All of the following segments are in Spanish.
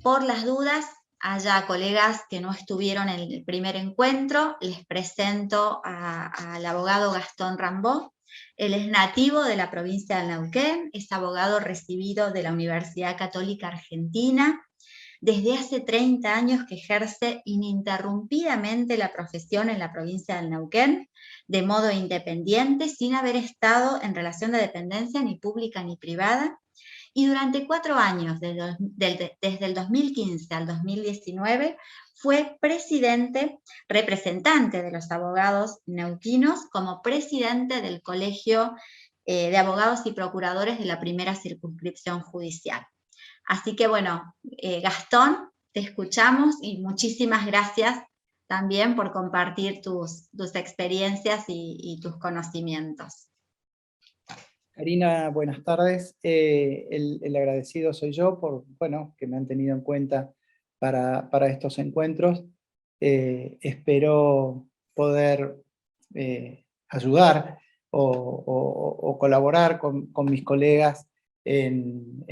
Por las dudas, haya colegas que no estuvieron en el primer encuentro, les presento al abogado Gastón Rambó. Él es nativo de la provincia de Neuquén, es abogado recibido de la Universidad Católica Argentina. Desde hace 30 años que ejerce ininterrumpidamente la profesión en la provincia del Neuquén, de modo independiente, sin haber estado en relación de dependencia ni pública ni privada, y durante 4 años, desde el 2015 al 2019, fue representante de los abogados neuquinos, como presidente del Colegio de Abogados y Procuradores de la primera circunscripción judicial. Así que bueno, Gastón, te escuchamos y muchísimas gracias también por compartir tus experiencias y tus conocimientos. Karina, buenas tardes. El agradecido soy yo por, bueno, que me han tenido en cuenta para estos encuentros. Espero poder ayudar o colaborar con mis colegas en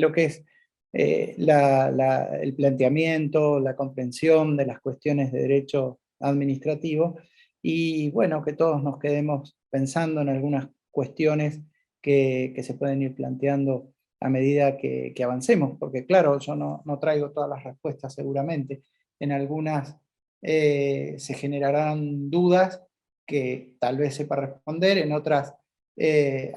lo que es el planteamiento, la comprensión de las cuestiones de derecho administrativo, y bueno, que todos nos quedemos pensando en algunas cuestiones que se pueden ir planteando a medida que avancemos, porque claro, yo no traigo todas las respuestas seguramente. En algunas se generarán dudas que tal vez sepa responder, en otras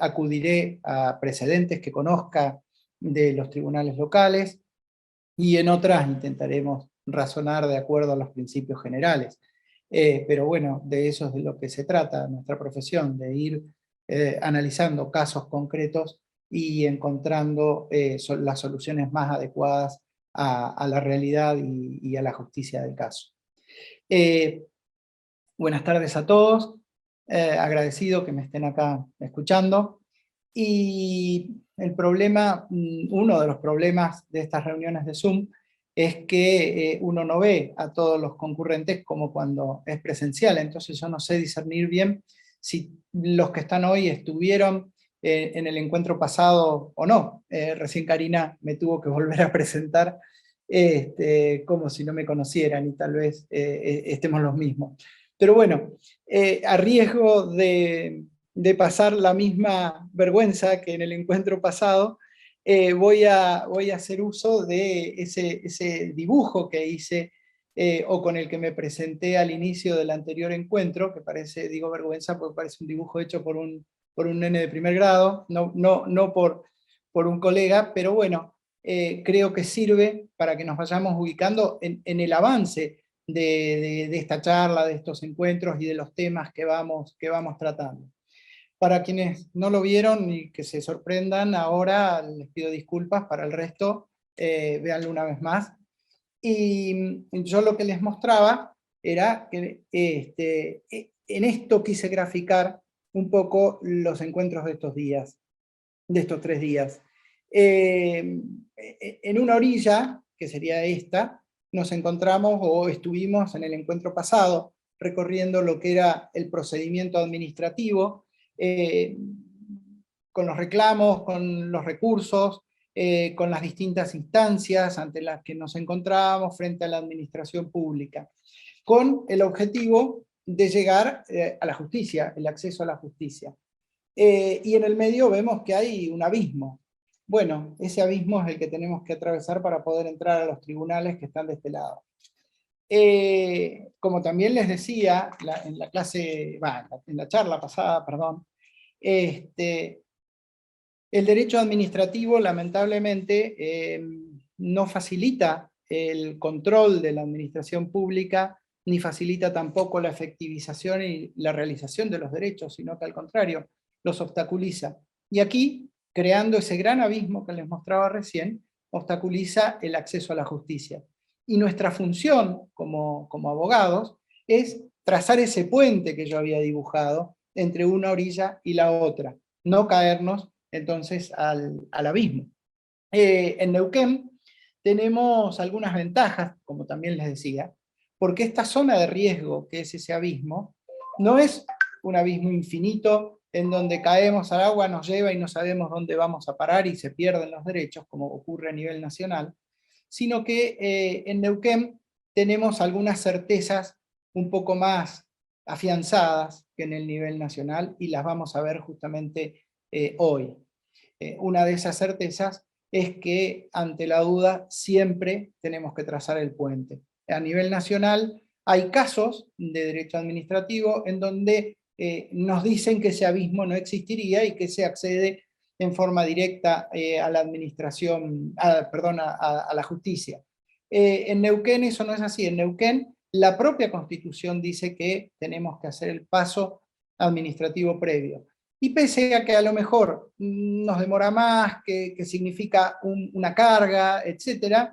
acudiré a precedentes que conozca de los tribunales locales, y en otras intentaremos razonar de acuerdo a los principios generales. Pero bueno, de eso es de lo que se trata nuestra profesión, de ir analizando casos concretos y encontrando las soluciones más adecuadas a la realidad y a la justicia del caso. Buenas tardes a todos, agradecido que me estén acá escuchando. Y el problema, uno de los problemas de estas reuniones de Zoom, es que uno no ve a todos los concurrentes como cuando es presencial, entonces yo no sé discernir bien si los que están hoy estuvieron en el encuentro pasado o no. Recién Karina me tuvo que volver a presentar como si no me conocieran, y tal vez estemos los mismos. Pero bueno, a riesgo de pasar la misma vergüenza que en el encuentro pasado, voy a hacer uso de ese dibujo que hice o con el que me presenté al inicio del anterior encuentro, que parece, digo vergüenza porque parece un dibujo hecho por un nene de primer grado, no por un colega, pero bueno, creo que sirve para que nos vayamos ubicando en el avance de esta charla, de estos encuentros y de los temas que vamos tratando. Para quienes no lo vieron y que se sorprendan, ahora les pido disculpas, para el resto, véanlo una vez más. Y yo lo que les mostraba era que en esto quise graficar un poco los encuentros de estos días, de estos 3 días. En una orilla, que sería esta, nos encontramos o estuvimos en el encuentro pasado recorriendo lo que era el procedimiento administrativo, con los reclamos, con los recursos, con las distintas instancias ante las que nos encontrábamos frente a la administración pública, con el objetivo de llegar a la justicia, el acceso a la justicia. Y en el medio vemos que hay un abismo. Bueno, ese abismo es el que tenemos que atravesar para poder entrar a los tribunales que están de este lado. Como también les decía en la charla pasada, perdón, el derecho administrativo lamentablemente no facilita el control de la administración pública, ni facilita tampoco la efectivización y la realización de los derechos, sino que al contrario, los obstaculiza. Y aquí, creando ese gran abismo que les mostraba recién, obstaculiza el acceso a la justicia. Y nuestra función como abogados es trazar ese puente que yo había dibujado entre una orilla y la otra, no caernos entonces al abismo. En Neuquén tenemos algunas ventajas, como también les decía, porque esta zona de riesgo, que es ese abismo, no es un abismo infinito en donde caemos al agua, nos lleva y no sabemos dónde vamos a parar y se pierden los derechos, como ocurre a nivel nacional, sino que en Neuquén tenemos algunas certezas un poco más afianzadas que en el nivel nacional, y las vamos a ver justamente hoy. Una de esas certezas es que ante la duda siempre tenemos que trazar el puente. A nivel nacional hay casos de derecho administrativo en donde nos dicen que ese abismo no existiría y que se accede en forma directa a la administración, a la justicia. En Neuquén eso no es así. En Neuquén la propia Constitución dice que tenemos que hacer el paso administrativo previo. Y pese a que a lo mejor nos demora más, que significa una carga, etc.,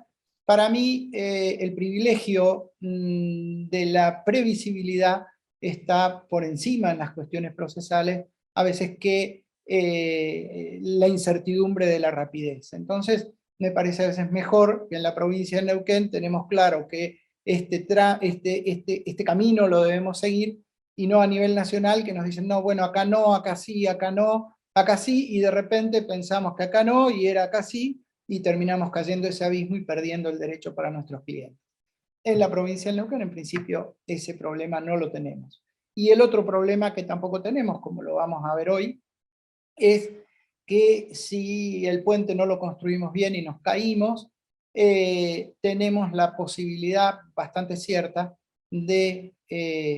para mí el privilegio de la previsibilidad está por encima en las cuestiones procesales, a veces que la incertidumbre de la rapidez. Entonces, me parece a veces mejor que en la provincia de Neuquén tenemos claro que este camino lo debemos seguir, y no a nivel nacional que nos dicen, no, bueno, acá no, acá sí, acá sí, y de repente pensamos que acá no, y era acá sí, y terminamos cayendo ese abismo y perdiendo el derecho para nuestros clientes. En la provincia de Neuquén, en principio, ese problema no lo tenemos. Y el otro problema que tampoco tenemos, como lo vamos a ver hoy, es que si el puente no lo construimos bien y nos caímos, tenemos la posibilidad bastante cierta de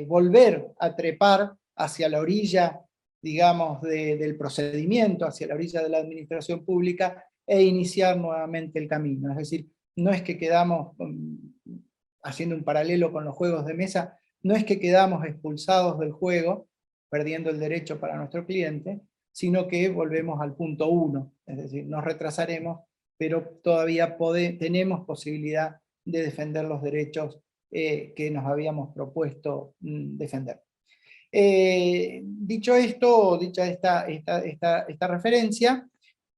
volver a trepar hacia la orilla, digamos, del procedimiento, hacia la orilla de la administración pública, e iniciar nuevamente el camino. Es decir, no es que quedamos, haciendo un paralelo con los juegos de mesa, no es que quedamos expulsados del juego, perdiendo el derecho para nuestro cliente, sino que volvemos al punto 1, es decir, nos retrasaremos, pero todavía tenemos posibilidad de defender los derechos que nos habíamos propuesto defender. Dicho esto, dicha esta referencia,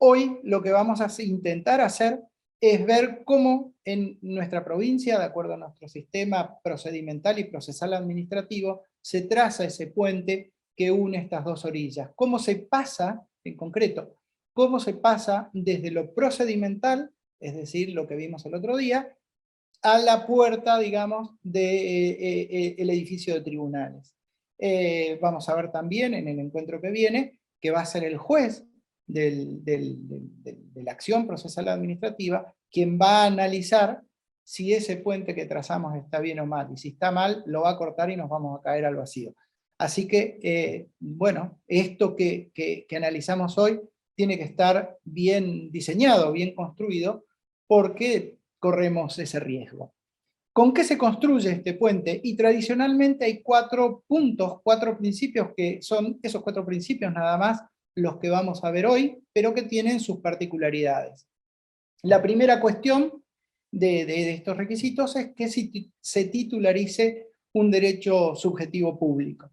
hoy lo que vamos a intentar hacer es ver cómo en nuestra provincia, de acuerdo a nuestro sistema procedimental y procesal administrativo, se traza ese puente que une estas dos orillas. ¿Cómo se pasa, en concreto, cómo se pasa desde lo procedimental, es decir, lo que vimos el otro día, a la puerta, digamos, del edificio de tribunales? Vamos a ver también en el encuentro que viene que va a ser el juez de la acción procesal administrativa quien va a analizar si ese puente que trazamos está bien o mal, y si está mal lo va a cortar y nos vamos a caer al vacío. Así que, bueno, esto que analizamos hoy tiene que estar bien diseñado, bien construido, porque corremos ese riesgo. ¿Con qué se construye este puente? Y tradicionalmente hay 4 puntos, 4 principios, que son esos 4 principios nada más los que vamos a ver hoy, pero que tienen sus particularidades. La primera cuestión de estos requisitos es que se titularice un derecho subjetivo público.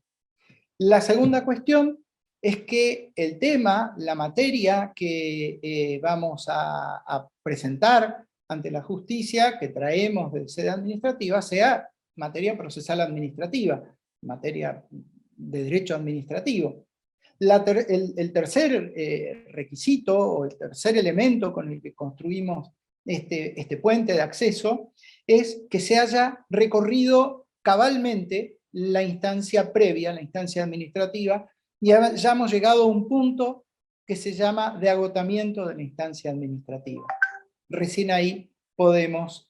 La segunda cuestión es que el tema, la materia que vamos a presentar ante la justicia, que traemos de sede administrativa, sea materia procesal administrativa, materia de derecho administrativo. El tercer requisito, o el tercer elemento con el que construimos este puente de acceso, es que se haya recorrido cabalmente la instancia previa, la instancia administrativa, y ya hemos llegado a un punto que se llama de agotamiento de la instancia administrativa. Recién ahí podemos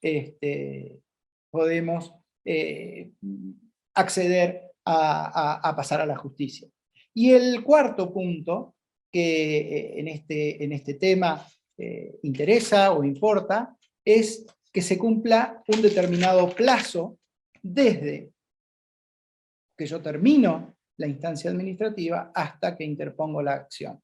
acceder a pasar a la justicia. Y el cuarto punto, que en este tema interesa o importa, es que se cumpla un determinado plazo desde que yo termino la instancia administrativa hasta que interpongo la acción.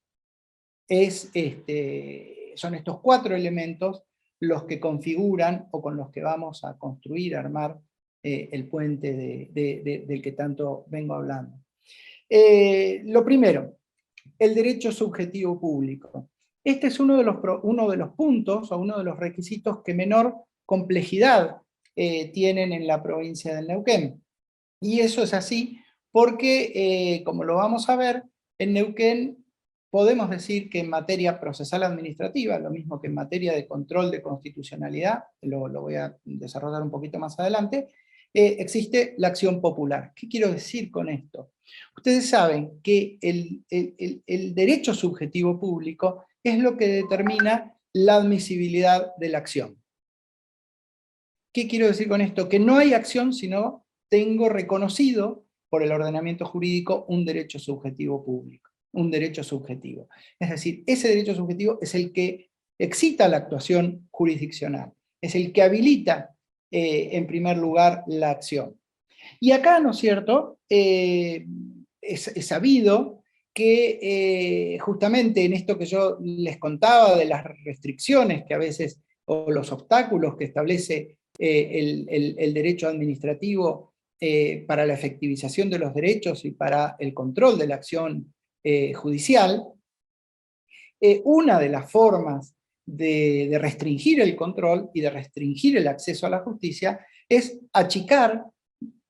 Son estos 4 elementos los que configuran o con los que vamos a construir, armar el puente del que tanto vengo hablando. Lo primero, el derecho subjetivo público. Este es uno de los puntos o uno de los requisitos que menor complejidad tienen en la provincia del Neuquén. Y eso es así porque, como lo vamos a ver, en Neuquén podemos decir que en materia procesal administrativa, lo mismo que en materia de control de constitucionalidad, lo voy a desarrollar un poquito más adelante, existe la acción popular. ¿Qué quiero decir con esto? Ustedes saben que el derecho subjetivo público es lo que determina la admisibilidad de la acción. ¿Qué quiero decir con esto? Que no hay acción si no tengo reconocido por el ordenamiento jurídico un derecho subjetivo público, un derecho subjetivo. Es decir, ese derecho subjetivo es el que excita la actuación jurisdiccional, es el que habilita, en primer lugar, la acción. Y acá, ¿no es cierto?, es sabido que justamente en esto que yo les contaba de las restricciones que a veces, o los obstáculos que establece el derecho administrativo para la efectivización de los derechos y para el control de la acción judicial, una de las formas de restringir el control y de restringir el acceso a la justicia es achicar,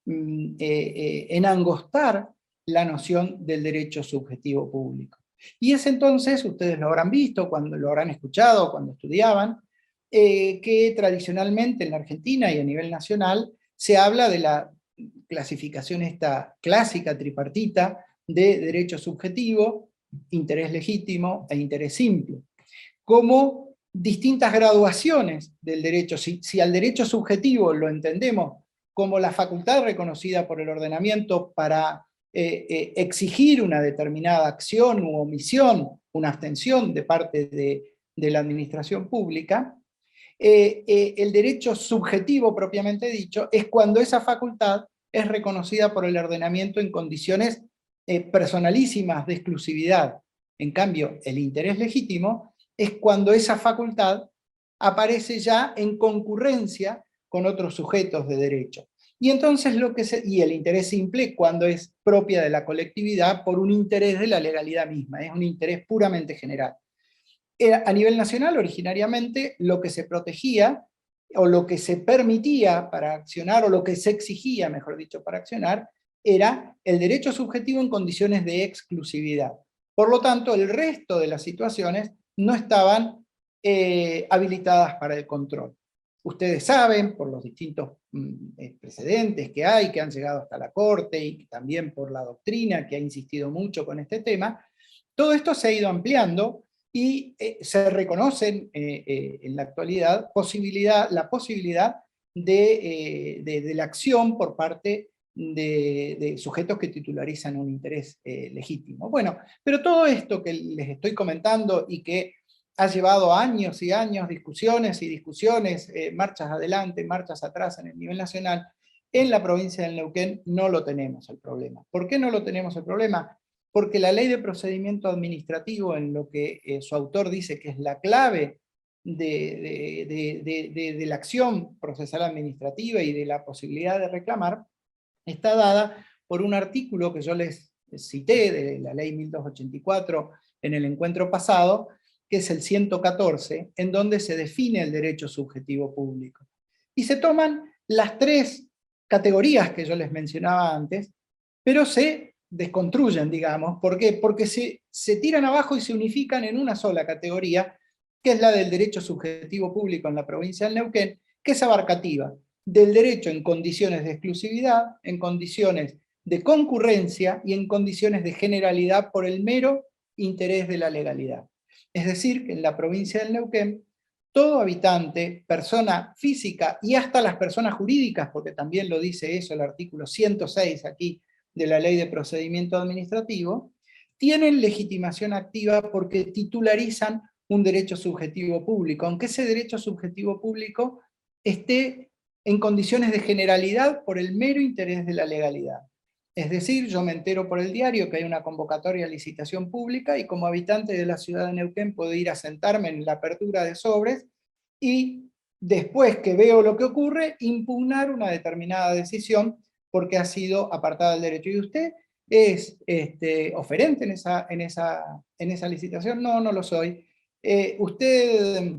enangostar la noción del derecho subjetivo público. Y es entonces, ustedes lo habrán visto, cuando lo habrán escuchado, cuando estudiaban, que tradicionalmente en la Argentina y a nivel nacional se habla de la clasificación esta clásica tripartita de derecho subjetivo, interés legítimo e interés simple, como distintas graduaciones del derecho. Si al derecho subjetivo lo entendemos como la facultad reconocida por el ordenamiento para exigir una determinada acción u omisión, una abstención de parte de la administración pública, el derecho subjetivo propiamente dicho es cuando esa facultad es reconocida por el ordenamiento en condiciones personalísimas de exclusividad. En cambio, el interés legítimo es cuando esa facultad aparece ya en concurrencia con otros sujetos de derecho. Y entonces y el interés simple cuando es propia de la colectividad por un interés de la legalidad misma, es un interés puramente general. A nivel nacional, originariamente, lo que se protegía, o lo que se permitía para accionar, o lo que se exigía, mejor dicho, para accionar, era el derecho subjetivo en condiciones de exclusividad. Por lo tanto, el resto de las situaciones no estaban habilitadas para el control. Ustedes saben, por los distintos precedentes que hay, que han llegado hasta la Corte, y también por la doctrina, que ha insistido mucho con este tema, todo esto se ha ido ampliando, y se reconocen en la actualidad la posibilidad de la acción por parte de sujetos que titularizan un interés legítimo. Bueno, pero todo esto que les estoy comentando y que ha llevado años y años, discusiones y discusiones, marchas adelante, marchas atrás en el nivel nacional, en la provincia del Neuquén no lo tenemos el problema. ¿Por qué no lo tenemos el problema? Porque la ley de procedimiento administrativo, en lo que su autor dice que es la clave de la acción procesal administrativa y de la posibilidad de reclamar, está dada por un artículo que yo les cité de la ley 1284 en el encuentro pasado, que es el 114, en donde se define el derecho subjetivo público. Y se toman las tres categorías que yo les mencionaba antes, pero se desconstruyen, digamos. ¿Por qué? Porque se tiran abajo y se unifican en una sola categoría, que es la del derecho subjetivo público en la provincia del Neuquén, que es abarcativa del derecho en condiciones de exclusividad, en condiciones de concurrencia y en condiciones de generalidad por el mero interés de la legalidad. Es decir, que en la provincia del Neuquén, todo habitante, persona física y hasta las personas jurídicas, porque también lo dice eso el artículo 106 aquí de la Ley de Procedimiento Administrativo, tienen legitimación activa porque titularizan un derecho subjetivo público, aunque ese derecho subjetivo público esté en condiciones de generalidad por el mero interés de la legalidad. Es decir, yo me entero por el diario que hay una convocatoria a licitación pública y como habitante de la ciudad de Neuquén puedo ir a sentarme en la apertura de sobres y después que veo lo que ocurre, impugnar una determinada decisión porque ha sido apartada del derecho. ¿Y usted es oferente en esa licitación? No, no lo soy. ¿Usted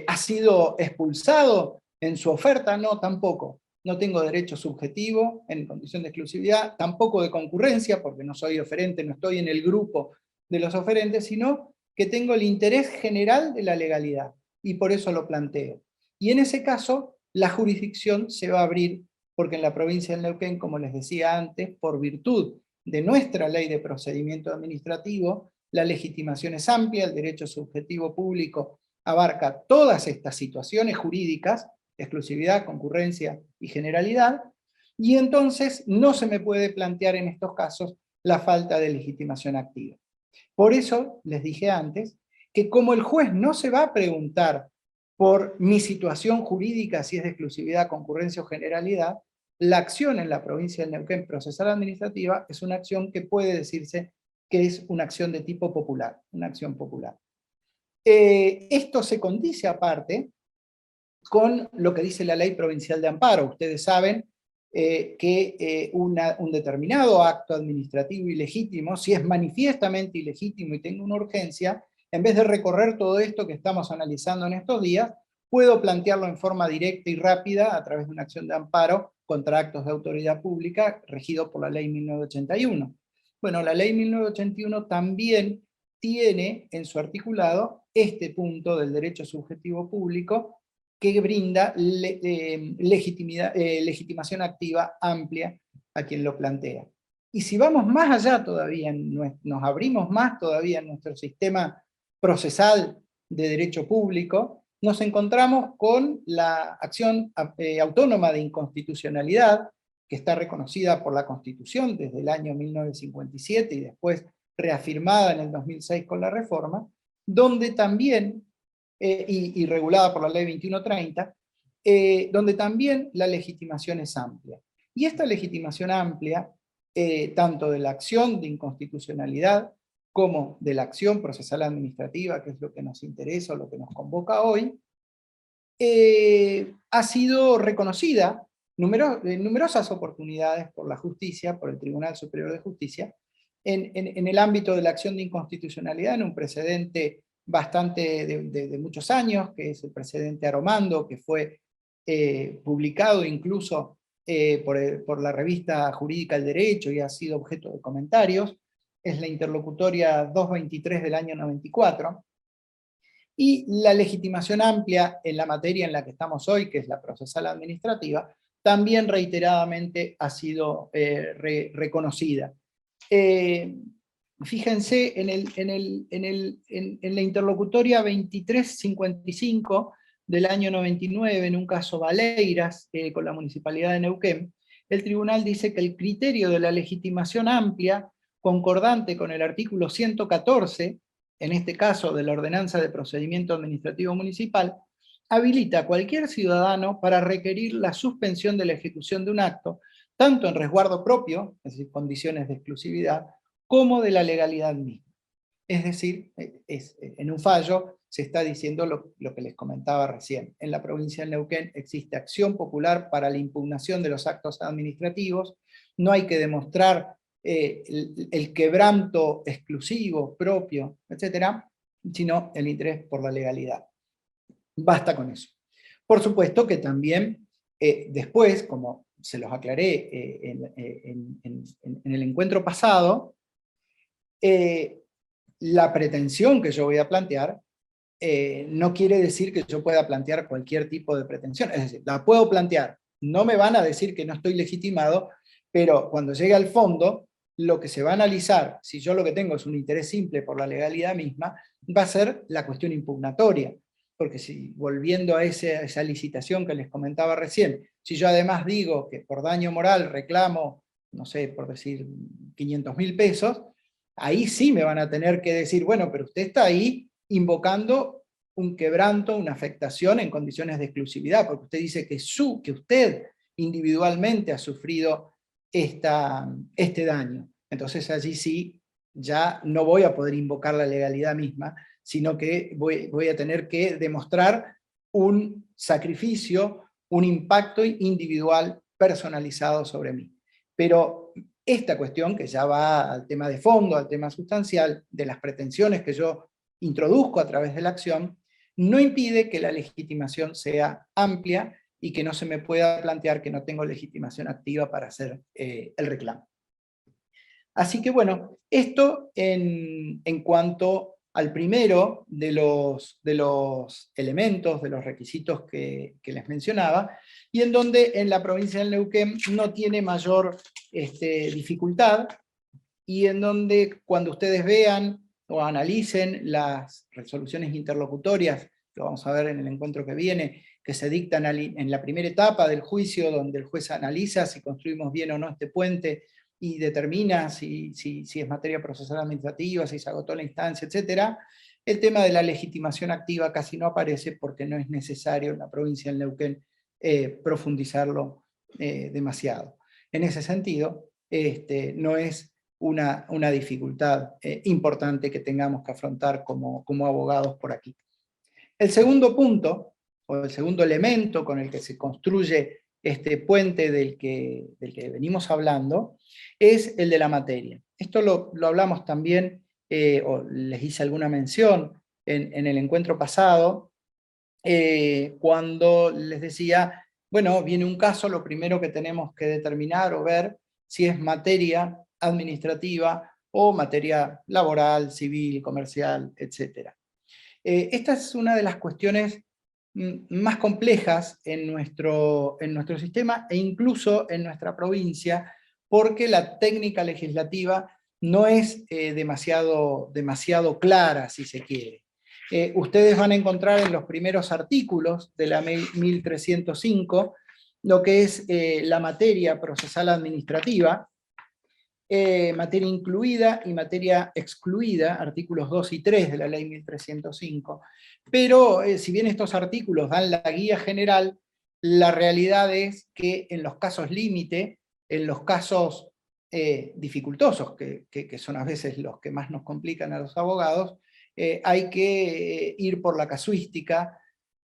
ha sido expulsado en su oferta? No, tampoco. No tengo derecho subjetivo en condición de exclusividad, tampoco de concurrencia, porque no soy oferente, no estoy en el grupo de los oferentes, sino que tengo el interés general de la legalidad, y por eso lo planteo. Y en ese caso, la jurisdicción se va a abrir, porque en la provincia del Neuquén, como les decía antes, por virtud de nuestra ley de procedimiento administrativo, la legitimación es amplia, el derecho subjetivo público abarca todas estas situaciones jurídicas, exclusividad, concurrencia y generalidad, y entonces no se me puede plantear en estos casos la falta de legitimación activa. Por eso les dije antes que como el juez no se va a preguntar por mi situación jurídica, si es de exclusividad, concurrencia o generalidad, la acción en la provincia del Neuquén procesal administrativa es una acción que puede decirse que es una acción de tipo popular, una acción popular. Esto se condice aparte con lo que dice la ley provincial de amparo. Ustedes saben que un determinado acto administrativo ilegítimo, si es manifiestamente ilegítimo y tengo una urgencia, en vez de recorrer todo esto que estamos analizando en estos días, puedo plantearlo en forma directa y rápida a través de una acción de amparo contra actos de autoridad pública regido por la ley 1981. Bueno, la ley 1981 también tiene en su articulado este punto del derecho subjetivo público que brinda legitimación activa amplia a quien lo plantea. Y si vamos más allá todavía, nos abrimos más todavía en nuestro sistema procesal de derecho público, nos encontramos con la acción autónoma de inconstitucionalidad, que está reconocida por la Constitución desde el año 1957 y después reafirmada en el 2006 con la reforma, donde también, y regulada por la ley 2130, donde también la legitimación es amplia. Y esta legitimación amplia, tanto de la acción de inconstitucionalidad como de la acción procesal administrativa, que es lo que nos interesa o lo que nos convoca hoy, ha sido reconocida en numerosas oportunidades por la justicia, por el Tribunal Superior de Justicia, en el ámbito de la acción de inconstitucionalidad, en un precedente bastante de muchos años, que es el precedente Aromando, que fue publicado incluso por la revista Jurídica del Derecho y ha sido objeto de comentarios, es la interlocutoria 223 del año 94, y la legitimación amplia en la materia en la que estamos hoy, que es la procesal administrativa, también reiteradamente ha sido reconocida. Fíjense en la interlocutoria 2355 del año 99, en un caso Valeiras, con la Municipalidad de Neuquén, el tribunal dice que el criterio de la legitimación amplia, concordante con el artículo 114, en este caso de la Ordenanza de Procedimiento Administrativo Municipal, habilita a cualquier ciudadano para requerir la suspensión de la ejecución de un acto, tanto en resguardo propio, es decir, condiciones de exclusividad, como de la legalidad misma. Es decir, en un fallo se está diciendo lo que les comentaba recién. En la provincia de Neuquén existe acción popular para la impugnación de los actos administrativos, no hay que demostrar el quebranto exclusivo, propio, etcétera, sino el interés por la legalidad. Basta con eso. Por supuesto que también después, como se los aclaré en el encuentro pasado, la pretensión que yo voy a plantear no quiere decir que yo pueda plantear cualquier tipo de pretensión. Es decir, la puedo plantear. No me van a decir que no estoy legitimado, pero cuando llegue al fondo, lo que se va a analizar, si yo lo que tengo es un interés simple por la legalidad misma, va a ser la cuestión impugnatoria. Porque si, volviendo a esa licitación que les comentaba recién, si yo además digo que por daño moral reclamo, no sé, por decir 500.000 pesos, ahí sí me van a tener que decir, bueno, pero usted está ahí invocando un quebranto, una afectación en condiciones de exclusividad, porque usted dice que usted individualmente ha sufrido este daño. Entonces allí sí, ya no voy a poder invocar la legalidad misma, sino que voy a tener que demostrar un sacrificio, un impacto individual personalizado sobre mí. Pero esta cuestión, que ya va al tema de fondo, al tema sustancial, de las pretensiones que yo introduzco a través de la acción, no impide que la legitimación sea amplia y que no se me pueda plantear que no tengo legitimación activa para hacer el reclamo. Así que bueno, esto en cuanto al primero de los elementos, de los requisitos que les mencionaba, y en donde en la provincia del Neuquén no tiene mayor dificultad, y en donde cuando ustedes vean o analicen las resoluciones interlocutorias, lo vamos a ver en el encuentro que viene, que se dictan en la primera etapa del juicio, donde el juez analiza si construimos bien o no este puente, y determina si es materia procesal administrativa, si se agotó la instancia, etc. El tema de la legitimación activa casi no aparece porque no es necesario en la provincia del Neuquén profundizarlo demasiado. En ese sentido, no es una dificultad importante que tengamos que afrontar como abogados por aquí. El segundo punto, o el segundo elemento con el que se construye este puente del que venimos hablando, es el de la materia. Esto lo hablamos también, o les hice alguna mención en el encuentro pasado, cuando les decía, bueno, viene un caso, lo primero que tenemos que determinar o ver si es materia administrativa o materia laboral, civil, comercial, etc. Esta es una de las cuestiones más complejas en nuestro sistema e incluso en nuestra provincia, porque la técnica legislativa no es demasiado clara, si se quiere. Ustedes van a encontrar en los primeros artículos de la 1305 lo que es la materia procesal administrativa, materia incluida y materia excluida, artículos 2 y 3 de la ley 1305. Pero si bien estos artículos dan la guía general, la realidad es que en los casos límite, en los casos dificultosos, que son a veces los que más nos complican a los abogados, hay que ir por la casuística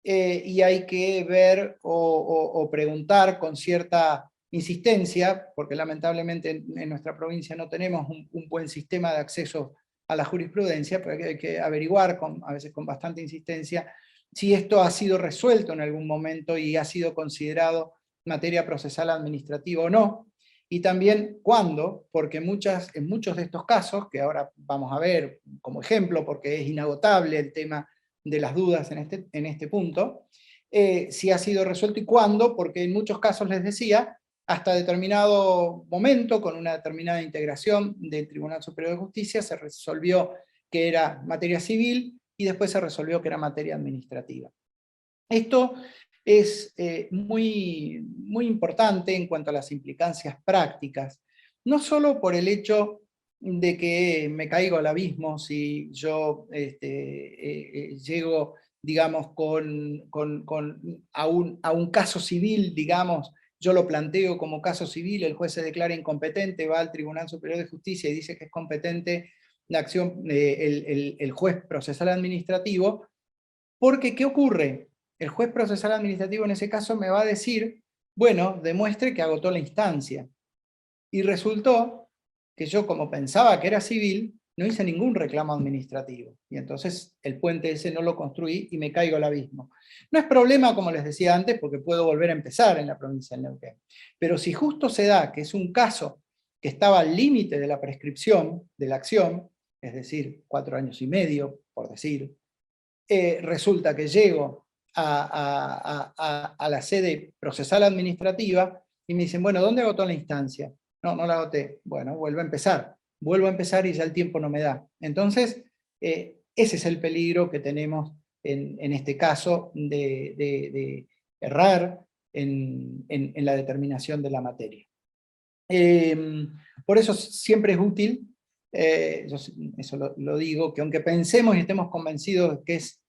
y hay que ver o preguntar con cierta insistencia, porque lamentablemente en nuestra provincia no tenemos un buen sistema de acceso a la jurisprudencia, pero hay que averiguar, a veces con bastante insistencia, si esto ha sido resuelto en algún momento y ha sido considerado materia procesal administrativa o no, y también cuándo, porque en muchos de estos casos, que ahora vamos a ver como ejemplo, porque es inagotable el tema de las dudas en este punto, si ha sido resuelto y cuándo, porque en muchos casos les decía, hasta determinado momento, con una determinada integración del Tribunal Superior de Justicia, se resolvió que era materia civil y después se resolvió que era materia administrativa. Esto es muy importante en cuanto a las implicancias prácticas, no solo por el hecho de que me caigo al abismo si yo llego, digamos, a un caso civil, digamos, yo lo planteo como caso civil, el juez se declara incompetente, va al Tribunal Superior de Justicia y dice que es competente la acción, el juez procesal administrativo, porque ¿qué ocurre? El juez procesal administrativo en ese caso me va a decir, bueno, demuestre que agotó la instancia. Y resultó que yo, como pensaba que era civil, no hice ningún reclamo administrativo. Y entonces el puente ese no lo construí y me caigo al abismo. No es problema, como les decía antes, porque puedo volver a empezar en la provincia del Neuquén. Pero si justo se da que es un caso que estaba al límite de la prescripción de la acción, es decir, 4 años y medio, por decir, resulta que llego a la sede procesal administrativa y me dicen, bueno, ¿dónde agotó la instancia? No, no la agoté. Bueno, vuelvo a empezar y ya el tiempo no me da. Entonces, ese es el peligro que tenemos en este caso de errar en la determinación de la materia. Por eso siempre es útil, yo eso lo digo, que aunque pensemos y estemos convencidos de que es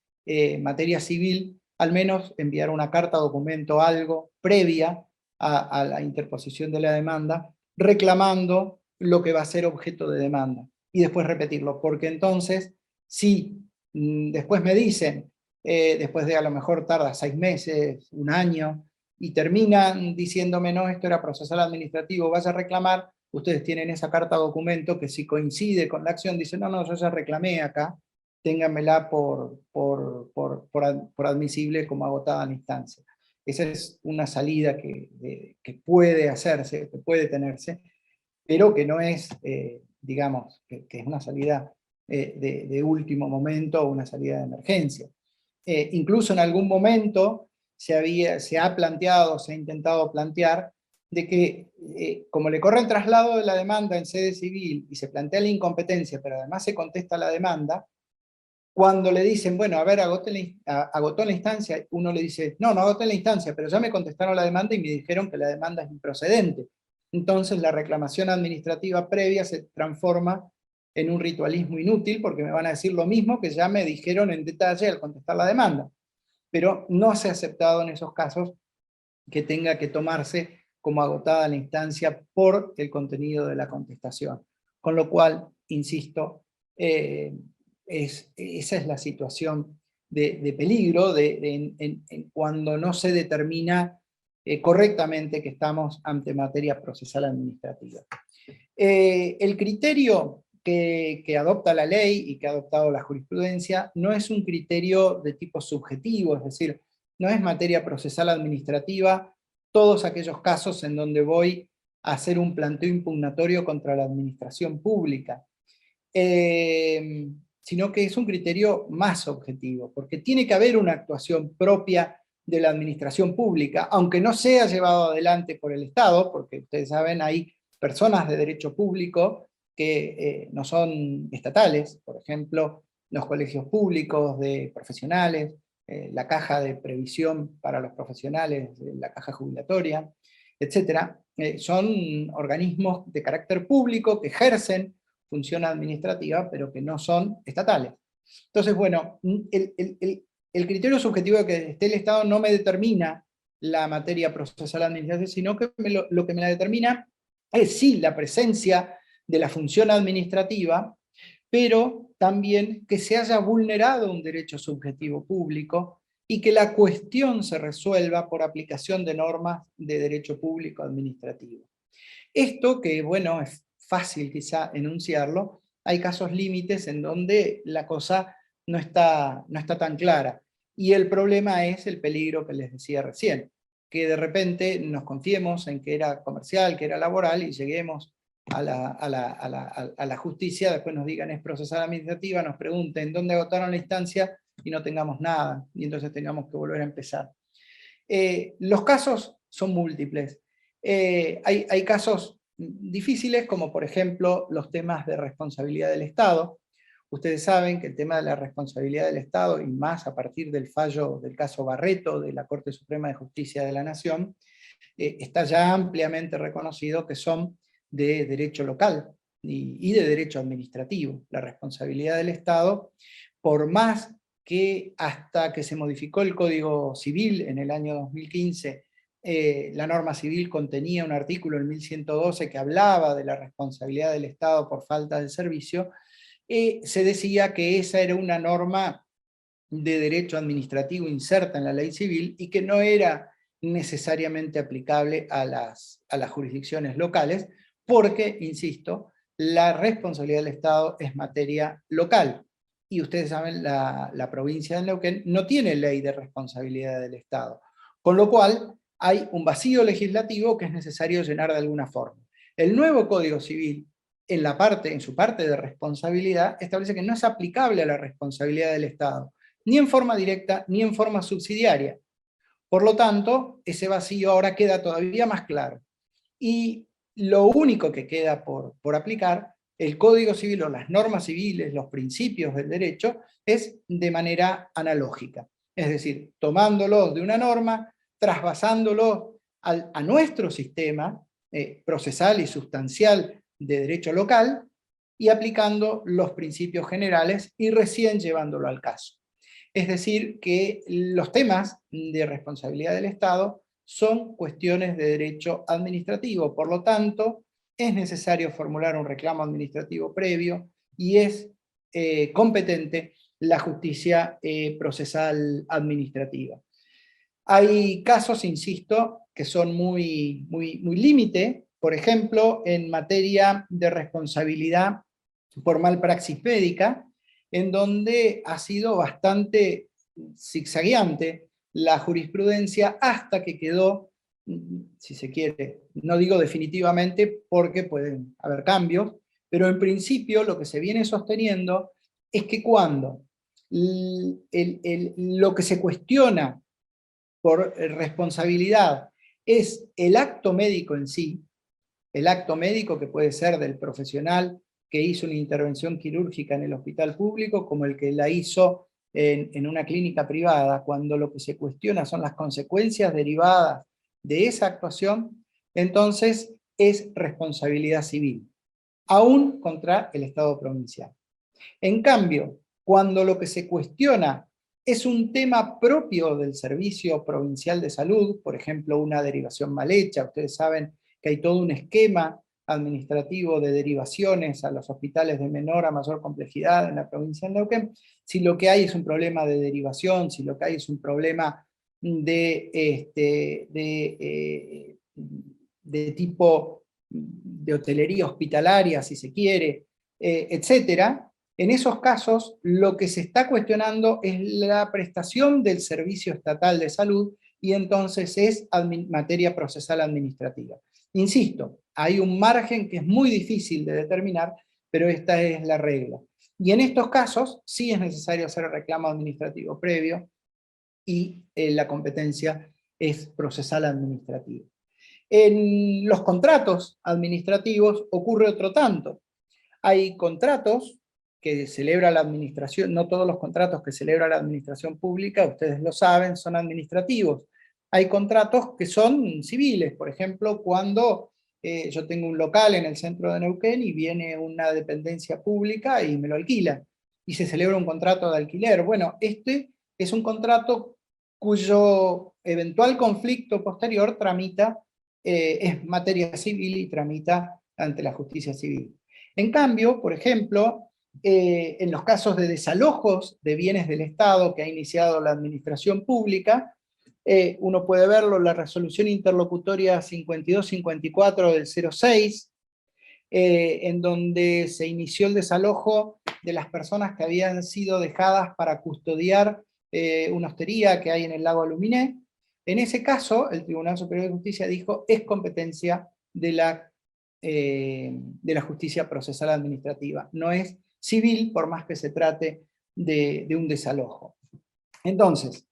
materia civil, al menos enviar una carta, documento, algo previa a la interposición de la demanda, reclamando lo que va a ser objeto de demanda, y después repetirlo, porque entonces, si después me dicen, después de a lo mejor tarda 6 meses, 1 año, y terminan diciéndome, no, esto era procesal administrativo, vas a reclamar, ustedes tienen esa carta documento que si coincide con la acción, dicen, no, no, yo ya reclamé acá, ténganmela por admisible como agotada la instancia. Esa es una salida que puede hacerse, que puede tenerse, pero que no es digamos, que es una salida de último momento o una salida de emergencia. Incluso en algún momento se ha planteado, se ha intentado plantear, de que como le corre el traslado de la demanda en sede civil y se plantea la incompetencia, pero además se contesta la demanda, cuando le dicen, bueno, a ver, agotó la instancia, uno le dice, no, no agoté la instancia, pero ya me contestaron la demanda y me dijeron que la demanda es improcedente. Entonces la reclamación administrativa previa se transforma en un ritualismo inútil, porque me van a decir lo mismo que ya me dijeron en detalle al contestar la demanda. Pero no se ha aceptado en esos casos que tenga que tomarse como agotada la instancia por el contenido de la contestación. Con lo cual, insisto, esa es la situación de peligro cuando no se determina correctamente que estamos ante materia procesal administrativa. El criterio que adopta la ley y que ha adoptado la jurisprudencia no es un criterio de tipo subjetivo, es decir, no es materia procesal administrativa todos aquellos casos en donde voy a hacer un planteo impugnatorio contra la administración pública, sino que es un criterio más objetivo, porque tiene que haber una actuación propia de la administración pública, aunque no sea llevado adelante por el Estado, porque ustedes saben, hay personas de derecho público que no son estatales, por ejemplo, los colegios públicos de profesionales, la caja de previsión para los profesionales, la caja jubilatoria, etcétera, son organismos de carácter público que ejercen función administrativa, pero que no son estatales. Entonces, bueno, el criterio subjetivo de que esté el Estado no me determina la materia procesal administrativa, sino que lo que me la determina es sí la presencia de la función administrativa, pero también que se haya vulnerado un derecho subjetivo público y que la cuestión se resuelva por aplicación de normas de derecho público administrativo. Esto, que bueno, es fácil quizá enunciarlo, hay casos límites en donde la cosa no está tan clara. Y el problema es el peligro que les decía recién, que de repente nos confiemos en que era comercial, que era laboral, y lleguemos a la justicia, después nos digan es procesal administrativa, nos pregunten dónde agotaron la instancia y no tengamos nada, y entonces tengamos que volver a empezar. Los casos son múltiples. Hay casos difíciles, como por ejemplo los temas de responsabilidad del Estado. Ustedes saben que el tema de la responsabilidad del Estado, y más a partir del fallo del caso Barreto de la Corte Suprema de Justicia de la Nación, está ya ampliamente reconocido que son de derecho local y de derecho administrativo. La responsabilidad del Estado, por más que hasta que se modificó el Código Civil en el año 2015, la norma civil contenía un artículo, el 1112, que hablaba de la responsabilidad del Estado por falta de servicio, se decía que esa era una norma de derecho administrativo inserta en la ley civil y que no era necesariamente aplicable a las jurisdicciones locales, porque, insisto, la responsabilidad del Estado es materia local. Y ustedes saben, la provincia de Neuquén no tiene ley de responsabilidad del Estado, con lo cual hay un vacío legislativo que es necesario llenar de alguna forma. El nuevo Código Civil, en su parte de responsabilidad, establece que no es aplicable a la responsabilidad del Estado, ni en forma directa, ni en forma subsidiaria. Por lo tanto, ese vacío ahora queda todavía más claro. Y lo único que queda por aplicar, el Código Civil o las normas civiles, los principios del derecho, es de manera analógica. Es decir, tomándolos de una norma, trasvasándolo a nuestro sistema procesal y sustancial de derecho local, y aplicando los principios generales y recién llevándolo al caso. Es decir, que los temas de responsabilidad del Estado son cuestiones de derecho administrativo, por lo tanto, es necesario formular un reclamo administrativo previo y es competente la justicia procesal administrativa. Hay casos, insisto, que son muy límite, por ejemplo, en materia de responsabilidad por malpraxis médica, en donde ha sido bastante zigzagueante la jurisprudencia hasta que quedó, si se quiere, no digo definitivamente porque pueden haber cambios, Pero en principio lo que se viene sosteniendo es que cuando lo que se cuestiona por responsabilidad es el acto médico en sí, el acto médico que puede ser del profesional que hizo una intervención quirúrgica en el hospital público, como el que la hizo en una clínica privada, cuando lo que se cuestiona son las consecuencias derivadas de esa actuación, entonces es responsabilidad civil, aún contra el Estado provincial. En cambio, cuando lo que se cuestiona es un tema propio del Servicio Provincial de Salud, por ejemplo, una derivación mal hecha, ustedes saben que hay todo un esquema administrativo de derivaciones a los hospitales de menor a mayor complejidad en la provincia de Neuquén. Si lo que hay es un problema de derivación, si lo que hay es un problema de tipo de hotelería hospitalaria, si se quiere, etcétera, en esos casos lo que se está cuestionando es la prestación del servicio estatal de salud y entonces es materia procesal administrativa. Insisto, hay un margen que es muy difícil de determinar, pero esta es la regla. Y en estos casos sí es necesario hacer el reclamo administrativo previo y la competencia es procesal administrativa. En los contratos administrativos ocurre otro tanto. Hay contratos que celebra la administración, no todos los contratos que celebra la administración pública, ustedes lo saben, son administrativos. Hay contratos que son civiles, por ejemplo, cuando yo tengo un local en el centro de Neuquén y viene una dependencia pública y me lo alquila, y se celebra un contrato de alquiler. Bueno, este es un contrato cuyo eventual conflicto posterior tramita, es materia civil y tramita ante la justicia civil. En cambio, por ejemplo, en los casos de desalojos de bienes del Estado que ha iniciado la administración pública, uno puede verlo en la resolución interlocutoria 5254 del 06, en donde se inició el desalojo de las personas que habían sido dejadas para custodiar una hostería que hay en el lago Aluminé. En ese caso, el Tribunal Superior de Justicia dijo es competencia de la justicia procesal administrativa, no es civil por más que se trate de un desalojo. Entonces,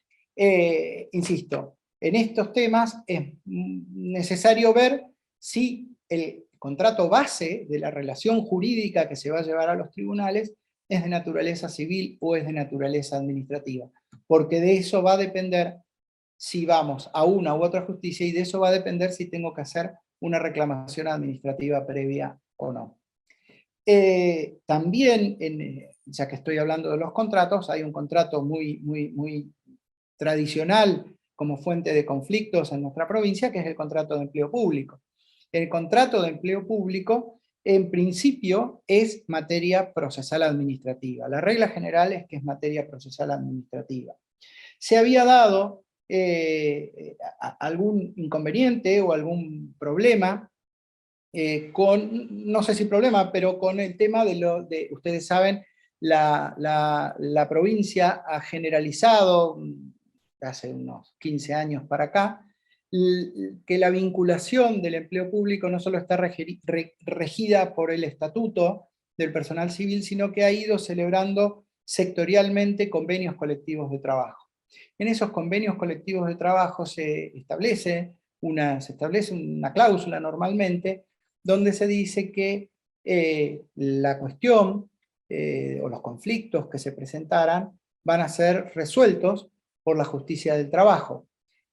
insisto, en estos temas es necesario ver si el contrato base de la relación jurídica que se va a llevar a los tribunales es de naturaleza civil o es de naturaleza administrativa, porque de eso va a depender si vamos a una u otra justicia y de eso va a depender si tengo que hacer una reclamación administrativa previa o no. También, ya que estoy hablando de los contratos, hay un contrato muy tradicional como fuente de conflictos en nuestra provincia, que es el contrato de empleo público. El contrato de empleo público, en principio, es materia procesal administrativa. La regla general es que es materia procesal administrativa. Se había dado algún inconveniente o algún problema no sé si problema, pero con el tema ustedes saben, la provincia ha generalizado, hace unos 15 años para acá, que la vinculación del empleo público no solo está regida por el estatuto del personal civil, sino que ha ido celebrando sectorialmente convenios colectivos de trabajo. En esos convenios colectivos de trabajo se establece una cláusula normalmente, donde se dice que la cuestión o los conflictos que se presentaran van a ser resueltos por la justicia del trabajo.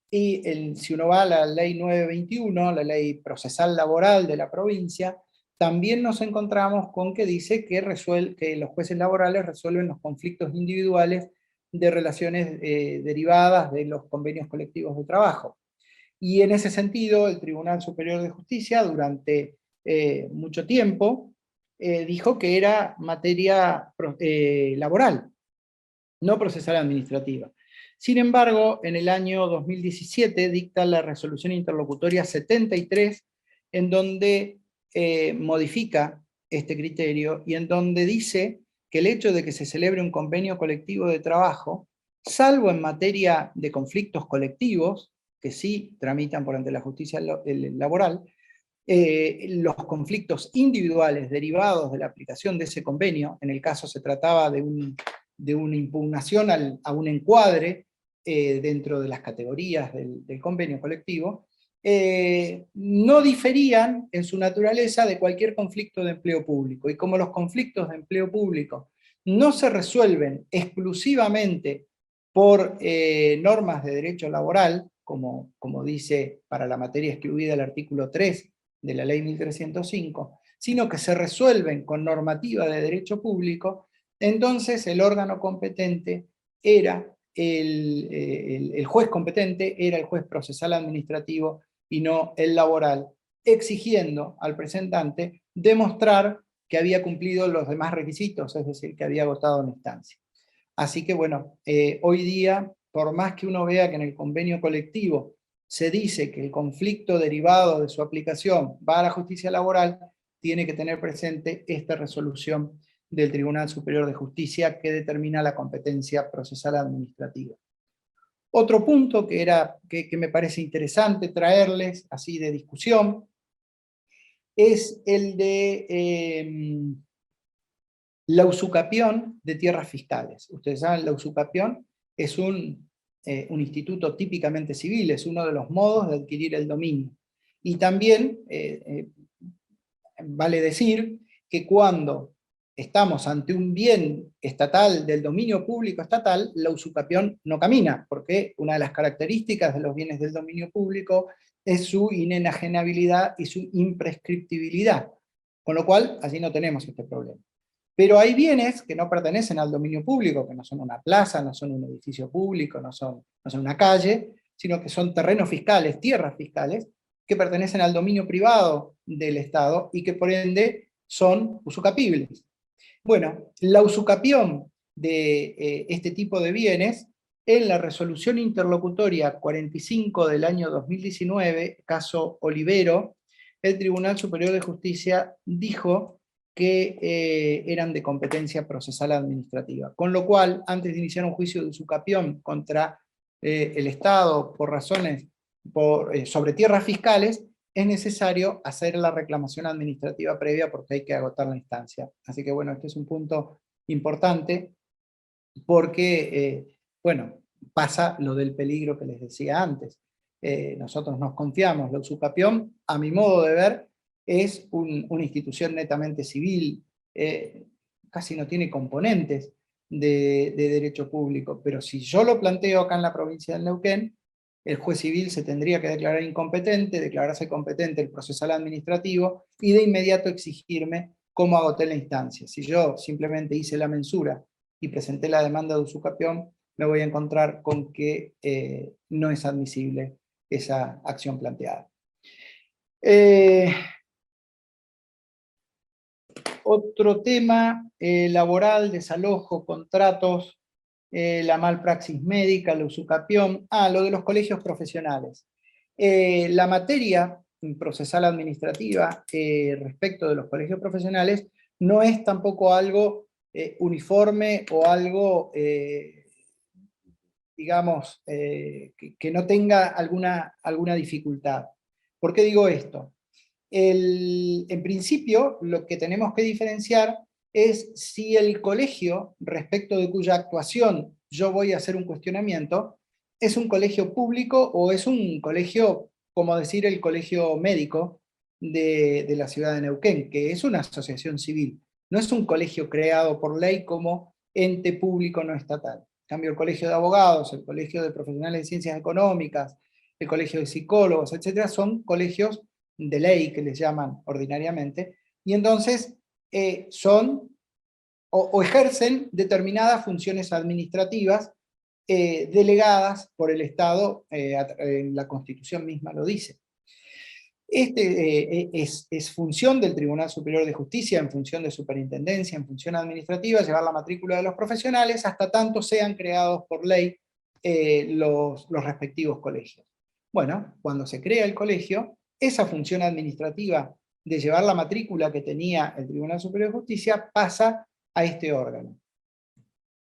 Y si uno va a la ley 921, la ley procesal laboral de la provincia, también nos encontramos con que dice que los jueces laborales resuelven los conflictos individuales de relaciones derivadas de los convenios colectivos de trabajo. Y en ese sentido, el Tribunal Superior de Justicia, durante mucho tiempo, dijo que era materia laboral, no procesal administrativa. Sin embargo, en el año 2017 dicta la resolución interlocutoria 73, en donde modifica este criterio y en donde dice que el hecho de que se celebre un convenio colectivo de trabajo, salvo en materia de conflictos colectivos, que sí tramitan por ante la justicia laboral, los conflictos individuales derivados de la aplicación de ese convenio, en el caso se trataba de una impugnación a un encuadre dentro de las categorías del convenio colectivo, no diferían en su naturaleza de cualquier conflicto de empleo público. Y como los conflictos de empleo público no se resuelven exclusivamente por normas de derecho laboral, como dice para la materia excluida el artículo 3 de la ley 1305, sino que se resuelven con normativa de derecho público, entonces el órgano competente era el juez competente era el juez procesal administrativo y no el laboral, exigiendo al presentante demostrar que había cumplido los demás requisitos, es decir, que había agotado la instancia. Así que bueno, hoy día, por más que uno vea que en el convenio colectivo se dice que el conflicto derivado de su aplicación va a la justicia laboral, tiene que tener presente esta resolución del Tribunal Superior de Justicia que determina la competencia procesal administrativa. Otro punto que me parece interesante traerles, así de discusión, es el de la usucapión de tierras fiscales. Ustedes saben, la usucapión es un instituto típicamente civil, es uno de los modos de adquirir el dominio. Y también vale decir que cuando estamos ante un bien estatal del dominio público estatal, la usucapión no camina, porque una de las características de los bienes del dominio público es su inenajenabilidad y su imprescriptibilidad, con lo cual allí no tenemos este problema. Pero hay bienes que no pertenecen al dominio público, que no son una plaza, no son un edificio público, no son una calle, sino que son terrenos fiscales, tierras fiscales, que pertenecen al dominio privado del Estado y que por ende son usucapibles. Bueno, la usucapión de este tipo de bienes, en la resolución interlocutoria 45 del año 2019, caso Olivero, el Tribunal Superior de Justicia dijo que eran de competencia procesal administrativa. Con lo cual, antes de iniciar un juicio de usucapión contra el Estado por razones sobre tierras fiscales, es necesario hacer la reclamación administrativa previa porque hay que agotar la instancia. Así que bueno, este es un punto importante porque, bueno, pasa lo del peligro que les decía antes. Nosotros nos confiamos, la usucapión, a mi modo de ver, es una institución netamente civil, casi no tiene componentes de derecho público, pero si yo lo planteo acá en la provincia del Neuquén, el juez civil se tendría que declarar incompetente, declararse competente el procesal administrativo y de inmediato exigirme cómo agoté la instancia. Si yo simplemente hice la mensura y presenté la demanda de usucapión, me voy a encontrar con que no es admisible esa acción planteada. Otro tema laboral, desalojo, contratos, la malpraxis médica, la usucapión, lo de los colegios profesionales. La materia procesal administrativa respecto de los colegios profesionales no es tampoco algo uniforme o algo, digamos, que no tenga alguna dificultad. ¿Por qué digo esto? En principio, lo que tenemos que diferenciar es si el colegio, respecto de cuya actuación yo voy a hacer un cuestionamiento, es un colegio público o es un colegio, como decir, el colegio médico de la ciudad de Neuquén, que es una asociación civil. No es un colegio creado por ley como ente público no estatal. En cambio, el colegio de abogados, el colegio de profesionales de ciencias económicas, el colegio de psicólogos, etcétera, son colegios de ley, que les llaman ordinariamente, y entonces son o ejercen determinadas funciones administrativas delegadas por el Estado, la Constitución misma lo dice. Es función del Tribunal Superior de Justicia, en función de superintendencia, en función administrativa, llevar la matrícula de los profesionales hasta tanto sean creados por ley los respectivos colegios. Bueno, cuando se crea el colegio, esa función administrativa de llevar la matrícula que tenía el Tribunal Superior de Justicia pasa a este órgano.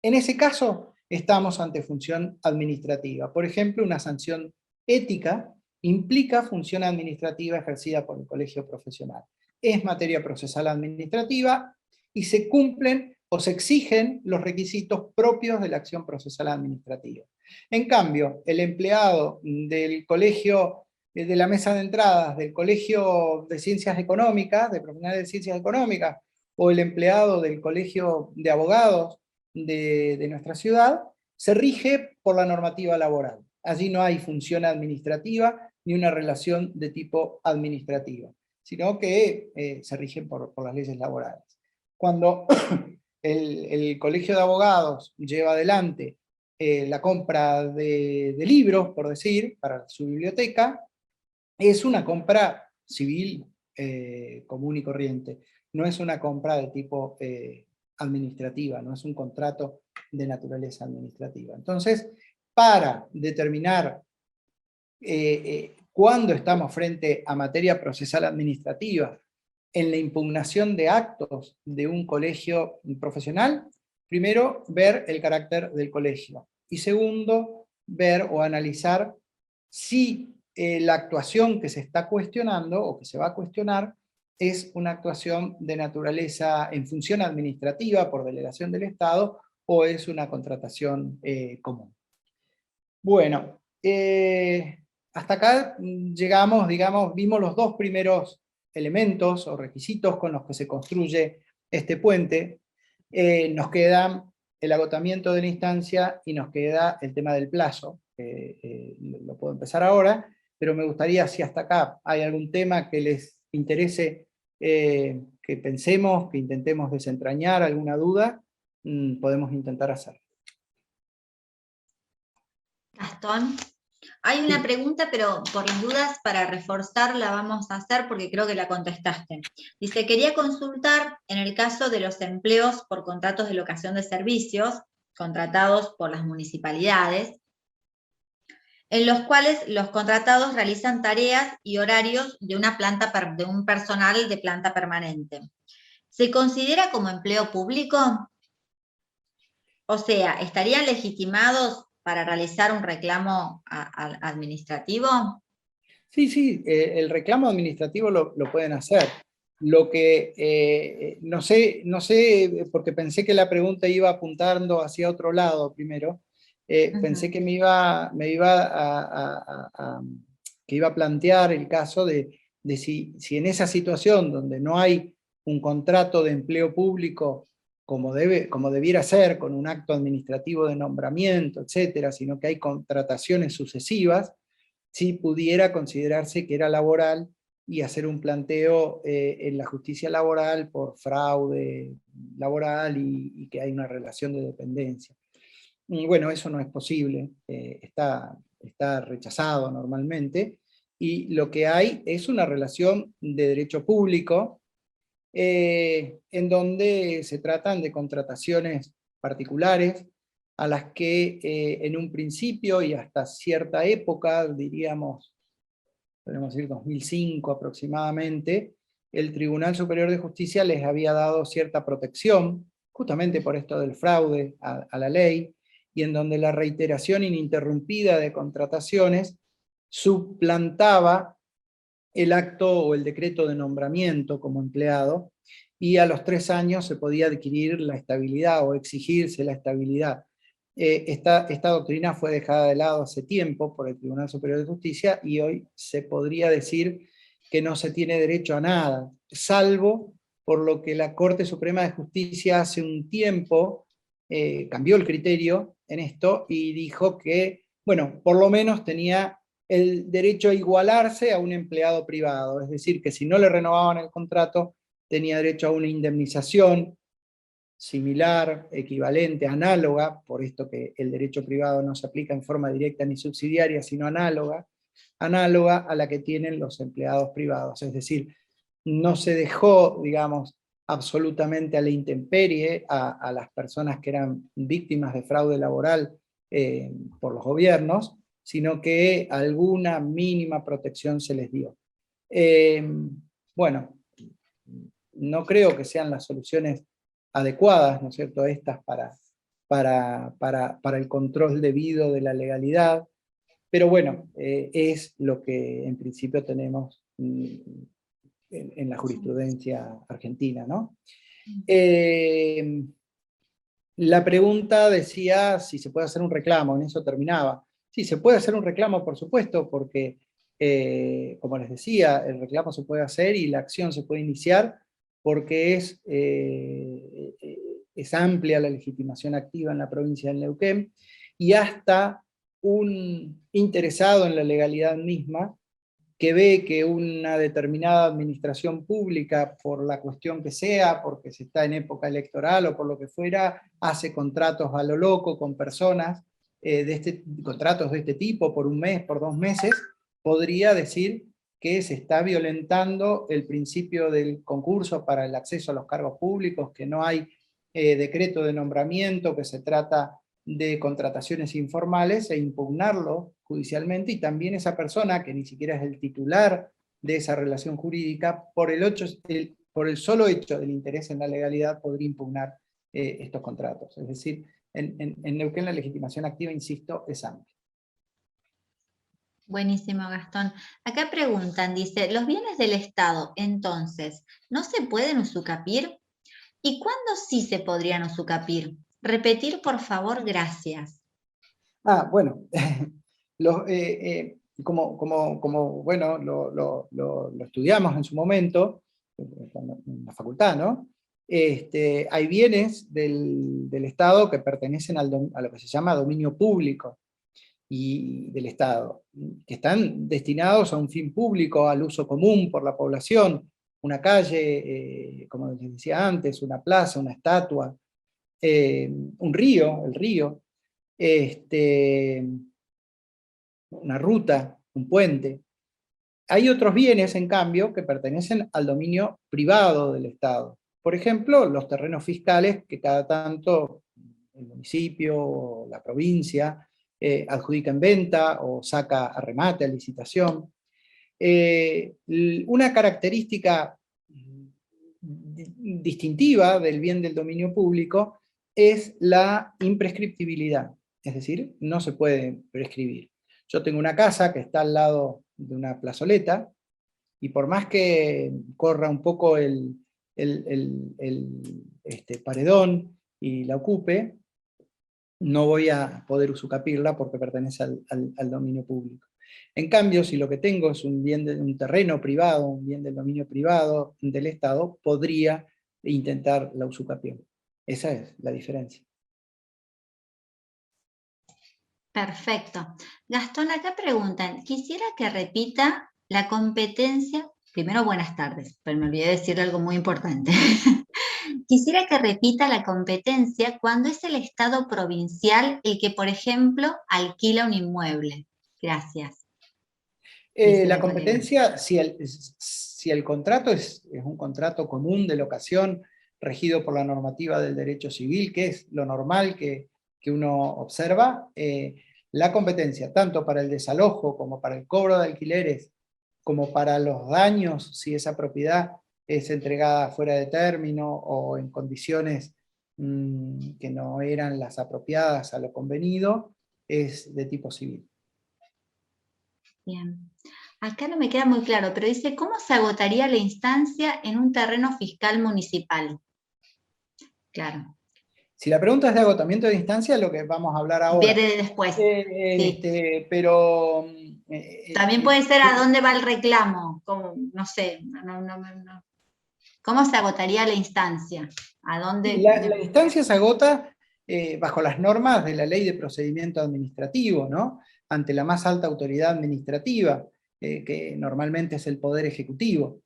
En ese caso, estamos ante función administrativa. Por ejemplo, una sanción ética implica función administrativa ejercida por el colegio profesional. Es materia procesal administrativa y se cumplen o se exigen los requisitos propios de la acción procesal administrativa. En cambio, el empleado del colegio, de la mesa de entradas, del colegio de ciencias económicas, de profesionales de ciencias económicas, o el empleado del colegio de abogados de nuestra ciudad, se rige por la normativa laboral. Allí no hay función administrativa ni una relación de tipo administrativa, sino que se rigen por las leyes laborales. Cuando el colegio de abogados lleva adelante la compra de libros, por decir, para su biblioteca, es una compra civil común y corriente, no es una compra de tipo administrativa, no es un contrato de naturaleza administrativa. Entonces, para determinar cuándo estamos frente a materia procesal administrativa en la impugnación de actos de un colegio profesional, primero, ver el carácter del colegio, y segundo, ver o analizar si la actuación que se está cuestionando, o que se va a cuestionar, es una actuación de naturaleza en función administrativa por delegación del Estado, o es una contratación común. Bueno, hasta acá llegamos, digamos, vimos los dos primeros elementos o requisitos con los que se construye este puente. Nos queda el agotamiento de la instancia y nos queda el tema del plazo. Lo puedo empezar ahora, pero me gustaría, si hasta acá hay algún tema que les interese, que pensemos, que intentemos desentrañar, alguna duda, podemos intentar hacer. Gastón, hay una pregunta, pero por las dudas, para reforzar la vamos a hacer porque creo que la contestaste. Dice, quería consultar en el caso de los empleos por contratos de locación de servicios, contratados por las municipalidades, en los cuales los contratados realizan tareas y horarios de un personal de planta permanente. ¿Se considera como empleo público? O sea, ¿estarían legitimados para realizar un reclamo administrativo? Sí, el reclamo administrativo lo pueden hacer. Lo que no sé, porque pensé que la pregunta iba apuntando hacia otro lado primero. Pensé que que iba a plantear el caso de si en esa situación donde no hay un contrato de empleo público como debiera ser, con un acto administrativo de nombramiento, etcétera, sino que hay contrataciones sucesivas, si pudiera considerarse que era laboral y hacer un planteo en la justicia laboral por fraude laboral y que hay una relación de dependencia. Y bueno, eso no es posible, está rechazado normalmente, y lo que hay es una relación de derecho público en donde se tratan de contrataciones particulares a las que en un principio y hasta cierta época, diríamos, podemos decir 2005 aproximadamente, el Tribunal Superior de Justicia les había dado cierta protección, justamente por esto del fraude a la ley, y en donde la reiteración ininterrumpida de contrataciones suplantaba el acto o el decreto de nombramiento como empleado, y a los 3 años se podía adquirir la estabilidad o exigirse la estabilidad. Esta doctrina fue dejada de lado hace tiempo por el Tribunal Superior de Justicia, y hoy se podría decir que no se tiene derecho a nada, salvo por lo que la Corte Suprema de Justicia hace un tiempo cambió el criterio en esto y dijo que, bueno, por lo menos tenía el derecho a igualarse a un empleado privado, es decir, que si no le renovaban el contrato, tenía derecho a una indemnización similar, equivalente, análoga, por esto que el derecho privado no se aplica en forma directa ni subsidiaria, sino análoga a la que tienen los empleados privados. Es decir, no se dejó, digamos, absolutamente a la intemperie a las personas que eran víctimas de fraude laboral por los gobiernos, sino que alguna mínima protección se les dio. Bueno, no creo que sean las soluciones adecuadas, ¿no es cierto?, estas para el control debido de la legalidad. Pero bueno, es lo que en principio tenemos en la jurisprudencia argentina, ¿no? La pregunta decía si se puede hacer un reclamo, en eso terminaba. Sí, se puede hacer un reclamo, por supuesto, porque, como les decía, el reclamo se puede hacer y la acción se puede iniciar porque es amplia la legitimación activa en la provincia del Neuquén, y hasta un interesado en la legalidad misma que ve que una determinada administración pública, por la cuestión que sea, porque se está en época electoral o por lo que fuera, hace contratos a lo loco con personas, contratos de este tipo por un mes, por 2 meses, podría decir que se está violentando el principio del concurso para el acceso a los cargos públicos, que no hay decreto de nombramiento, que se trata de contrataciones informales, e impugnarlo judicialmente, y también esa persona, que ni siquiera es el titular de esa relación jurídica, por el solo hecho del interés en la legalidad, podría impugnar estos contratos. Es decir, en Neuquén la legitimación activa, insisto, es amplia. Buenísimo, Gastón. Acá preguntan, dice, ¿los bienes del Estado, entonces, no se pueden usucapir? ¿Y cuándo sí se podrían usucapir? Repetir, por favor, gracias. Bueno, como bueno, lo estudiamos en su momento, en la facultad, ¿no? Hay bienes del Estado que pertenecen a lo que se llama dominio público y del Estado, que están destinados a un fin público, al uso común por la población, una calle, como les decía antes, una plaza, una estatua, un río, el río, una ruta, un puente. Hay otros bienes, en cambio, que pertenecen al dominio privado del Estado. Por ejemplo, los terrenos fiscales que cada tanto el municipio, la provincia, adjudica en venta o saca a remate, a licitación. Una característica distintiva del bien del dominio público es la imprescriptibilidad, es decir, no se puede prescribir. Yo tengo una casa que está al lado de una plazoleta, y por más que corra un poco el paredón y la ocupe, no voy a poder usucapirla porque pertenece al dominio público. En cambio, si lo que tengo es un terreno privado, un bien del dominio privado del Estado, podría intentar la usucapión. Esa es la diferencia. Perfecto. Gastón, acá preguntan, quisiera que repita la competencia. Primero, buenas tardes, pero me olvidé decir algo muy importante. Quisiera que repita la competencia cuando es el Estado provincial el que, por ejemplo, alquila un inmueble. Gracias. La competencia, si el contrato es un contrato común de locación regido por la normativa del derecho civil, que es lo normal que uno observa, la competencia, tanto para el desalojo como para el cobro de alquileres, como para los daños, si esa propiedad es entregada fuera de término o en condiciones que no eran las apropiadas a lo convenido, es de tipo civil. Bien. Acá no me queda muy claro, pero dice, ¿cómo se agotaría la instancia en un terreno fiscal municipal? Claro. Si la pregunta es de agotamiento de instancia, es lo que vamos a hablar ahora. Viene después. Sí. Pero... También puede ser a dónde va el reclamo, como, no sé, no. ¿Cómo se agotaría la instancia? ¿A dónde? La instancia se agota bajo las normas de la Ley de Procedimiento Administrativo, ¿no? Ante la más alta autoridad administrativa, que normalmente es el Poder Ejecutivo.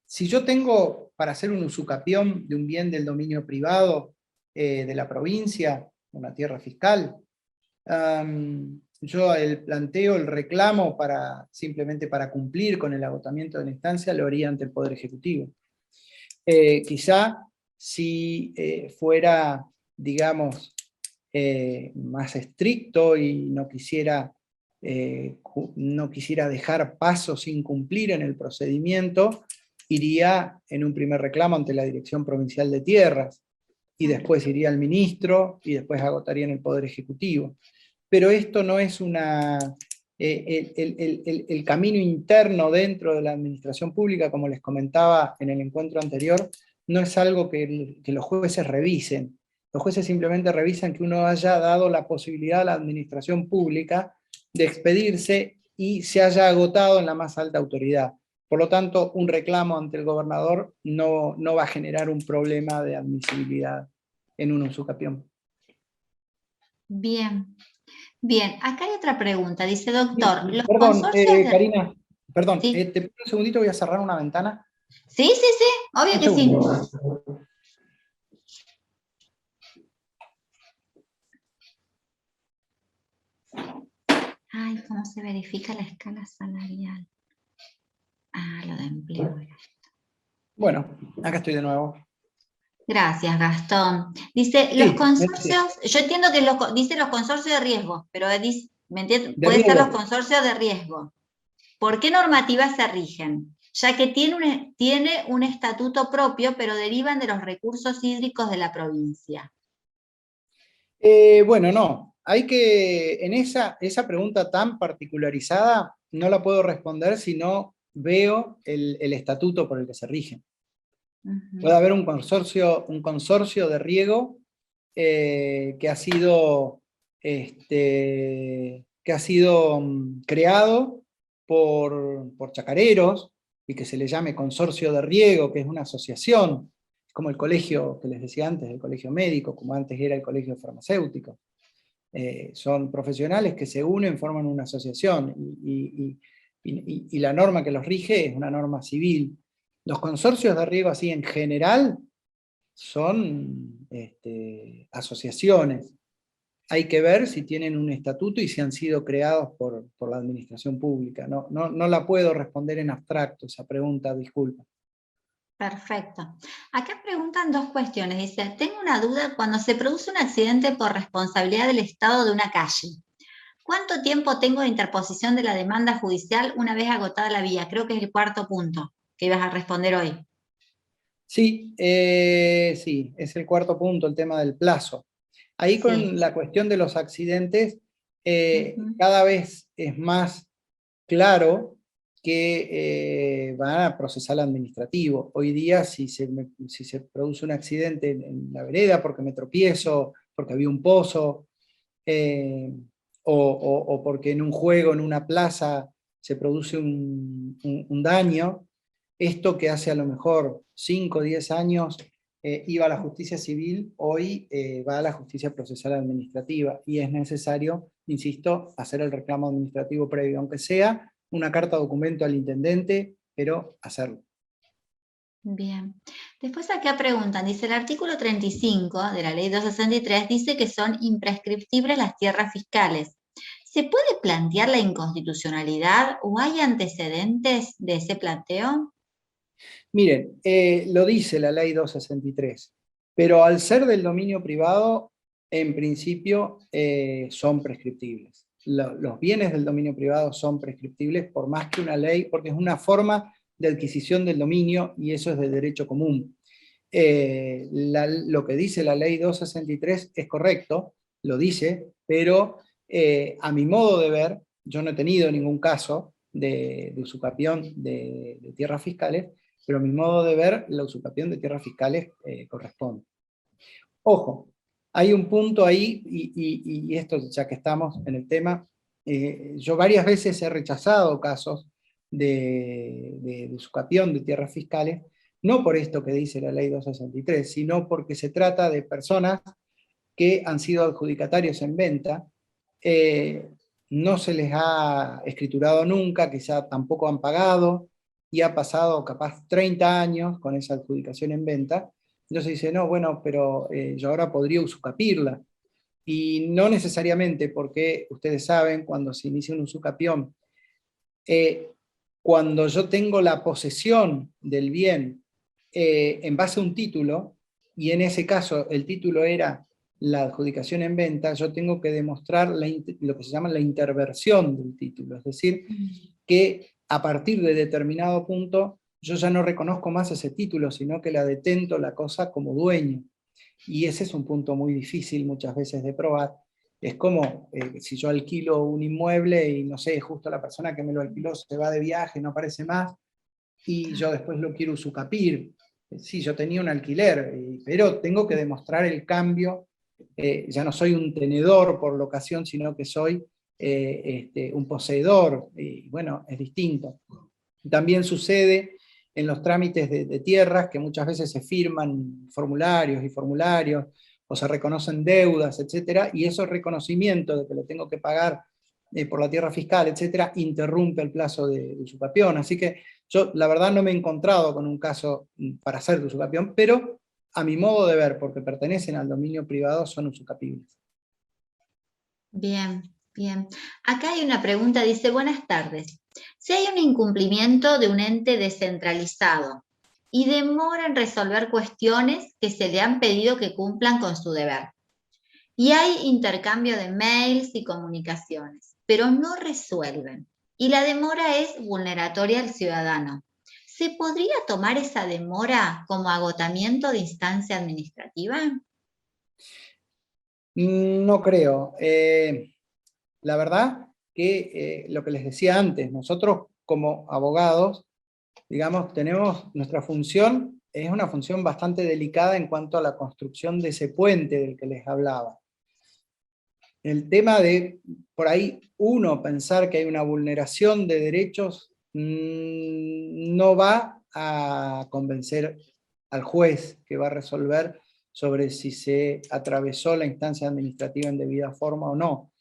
Si yo tengo para hacer un usucapión de un bien del dominio privado de la provincia, una tierra fiscal, yo planteo el reclamo simplemente para cumplir con el agotamiento de la instancia, lo haría ante el Poder Ejecutivo. Quizá si fuera, digamos, más estricto y no quisiera dejar paso sin cumplir en el procedimiento, iría en un primer reclamo ante la Dirección Provincial de Tierras, y después iría al ministro, y después agotaría en el Poder Ejecutivo. Pero esto no es el camino interno dentro de la administración pública, como les comentaba en el encuentro anterior, no es algo que los jueces revisen. Los jueces simplemente revisan que uno haya dado la posibilidad a la administración pública de expedirse y se haya agotado en la más alta autoridad. Por lo tanto, un reclamo ante el gobernador no va a generar un problema de admisibilidad en un usucapión. Bien. Bien, acá hay otra pregunta. Dice, doctor, los Perdón, consorcios de... Karina, perdón, Sí. te pido un segundito, voy a cerrar una ventana. Sí, sí, sí, obvio Un que sí. segundo. Ay, ¿cómo se verifica la escala salarial? Ah, lo de empleo. Bueno, acá estoy de nuevo. Gracias, Gastón. Dice, los Sí, consorcios, yo entiendo que dice los consorcios de riesgo, pero dice, ¿me entiendes? de Puede ser los riesgo. consorcios de riesgo. ¿Por qué normativas se rigen? Ya que tiene un estatuto propio, pero derivan de los recursos hídricos de la provincia. Bueno, no. Hay que, en esa pregunta tan particularizada, no la puedo responder si no veo el estatuto por el que se rigen. Puede haber un consorcio de riego que ha sido, creado por chacareros y que se le llame consorcio de riego, que es una asociación, como el colegio que les decía antes, el colegio médico, como antes era el colegio farmacéutico. Son profesionales que se unen, forman una asociación y la norma que los rige es una norma civil. Los consorcios de riego así en general son asociaciones. Hay que ver si tienen un estatuto y si han sido creados por la administración pública. No la puedo responder en abstracto esa pregunta, disculpa. Perfecto. Acá preguntan dos cuestiones. Dice, tengo una duda cuando se produce un accidente por responsabilidad del Estado de una calle. ¿Cuánto tiempo tengo de interposición de la demanda judicial una vez agotada la vía? Creo que es el cuarto punto que ibas a responder hoy. Sí, sí, es el cuarto punto, el tema del plazo. Ahí Sí. con la cuestión de los accidentes, Ujú. cada vez es más claro que van a procesar administrativo. Hoy día, si se produce un accidente en la vereda porque me tropiezo, porque había un pozo, o porque en un juego, en una plaza, se produce un daño, esto que hace a lo mejor 5 o 10 años iba a la justicia civil, hoy va a la justicia procesal administrativa, y es necesario, insisto, hacer el reclamo administrativo previo, aunque sea una carta documento al intendente, pero hacerlo. Bien. Después acá preguntan, dice el artículo 35 de la ley 263 dice que son imprescriptibles las tierras fiscales. ¿Se puede plantear la inconstitucionalidad o hay antecedentes de ese planteo? Miren, lo dice la ley 263, pero al ser del dominio privado, en principio son prescriptibles. Los bienes del dominio privado son prescriptibles por más que una ley, porque es una forma de adquisición del dominio y eso es de derecho común. Lo que dice la ley 263 es correcto, lo dice, pero a mi modo de ver, yo no he tenido ningún caso de usucapión de tierras fiscales, pero a mi modo de ver, la usurpación de tierras fiscales corresponde. Ojo, hay un punto ahí, y esto ya que estamos en el tema, yo varias veces he rechazado casos de usurpación de tierras fiscales, no por esto que dice la ley 263, sino porque se trata de personas que han sido adjudicatarios en venta, no se les ha escriturado nunca, quizá tampoco han pagado, y ha pasado capaz 30 años con esa adjudicación en venta, entonces dice, no, bueno, pero yo ahora podría usucapirla. Y no necesariamente, porque ustedes saben, cuando se inicia un usucapión, cuando yo tengo la posesión del bien en base a un título, y en ese caso el título era la adjudicación en venta, yo tengo que demostrar lo que se llama la interversión del título, es decir, que a partir de determinado punto yo ya no reconozco más ese título, sino que la detento la cosa como dueño. Y ese es un punto muy difícil muchas veces de probar. Es como si yo alquilo un inmueble y no sé, justo la persona que me lo alquiló se va de viaje, no aparece más, y yo después lo quiero usufructuar. Sí, yo tenía un alquiler, pero tengo que demostrar el cambio. Ya no soy un tenedor por locación, sino que soy un poseedor, y bueno, es distinto. También sucede en los trámites de tierras, que muchas veces se firman formularios y formularios, o se reconocen deudas, etcétera, y ese reconocimiento de que lo tengo que pagar por la tierra fiscal, etcétera, interrumpe el plazo de usucapión. Así que yo, la verdad, no me he encontrado con un caso para hacer de usucapión, pero a mi modo de ver, porque pertenecen al dominio privado, son usucapibles. Bien, bien. Acá hay una pregunta, dice, buenas tardes. Si hay un incumplimiento de un ente descentralizado y demora en resolver cuestiones que se le han pedido que cumplan con su deber, y hay intercambio de mails y comunicaciones, pero no resuelven, y la demora es vulneratoria al ciudadano, ¿se podría tomar esa demora como agotamiento de instancia administrativa? No creo. La verdad que lo que les decía antes, nosotros como abogados, digamos, tenemos nuestra función, es una función bastante delicada en cuanto a la construcción de ese puente del que les hablaba. El tema de, por ahí, uno pensar que hay una vulneración de derechos no va a convencer al juez que va a resolver sobre si se atravesó la instancia administrativa en debida forma o no.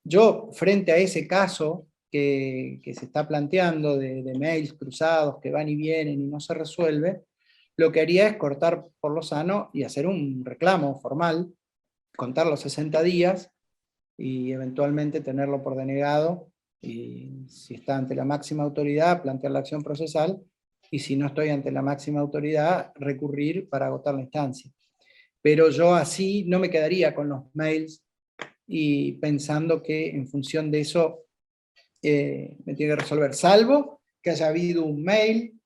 Yo, frente a ese caso que se está planteando de mails cruzados que van y vienen y no se resuelve, lo que haría es cortar por lo sano y hacer un reclamo formal, contar los 60 días y eventualmente tenerlo por denegado, y si está ante la máxima autoridad, plantear la acción procesal, y si no estoy ante la máxima autoridad, recurrir para agotar la instancia. Pero yo así no me quedaría con los mails y pensando que en función de eso me tiene que resolver, salvo que haya habido un mail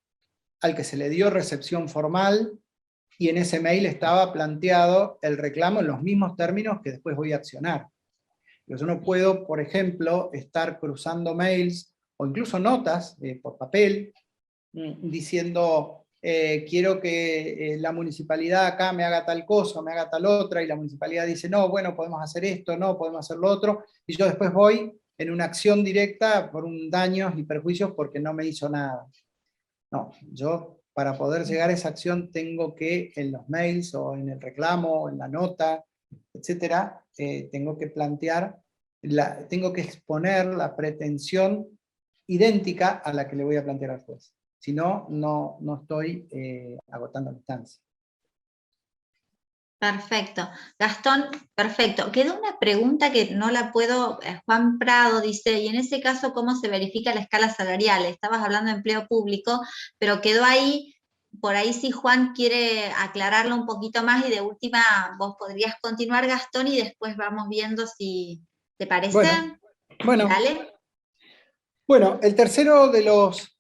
al que se le dio recepción formal y en ese mail estaba planteado el reclamo en los mismos términos que después voy a accionar. Yo no puedo, por ejemplo, estar cruzando mails o incluso notas por papel diciendo quiero que la municipalidad acá me haga tal cosa, me haga tal otra, y la municipalidad dice no, bueno, podemos hacer esto, no, podemos hacer lo otro, y yo después voy en una acción directa por un daños y perjuicios porque no me hizo nada. No, yo para poder llegar a esa acción tengo que en los mails o en el reclamo, en la nota, etcétera, tengo que plantear, tengo que exponer la pretensión idéntica a la que le voy a plantear al juez. Si no, no estoy agotando la instancia. Perfecto. Gastón, perfecto. Quedó una pregunta que no la puedo, Juan Prado dice, y en ese caso, ¿cómo se verifica la escala salarial? Estabas hablando de empleo público, pero quedó ahí, por ahí si Juan quiere aclararlo un poquito más y de última vos podrías continuar, Gastón, y después vamos viendo si te parece. Bueno, Dale. Bueno, el tercero de los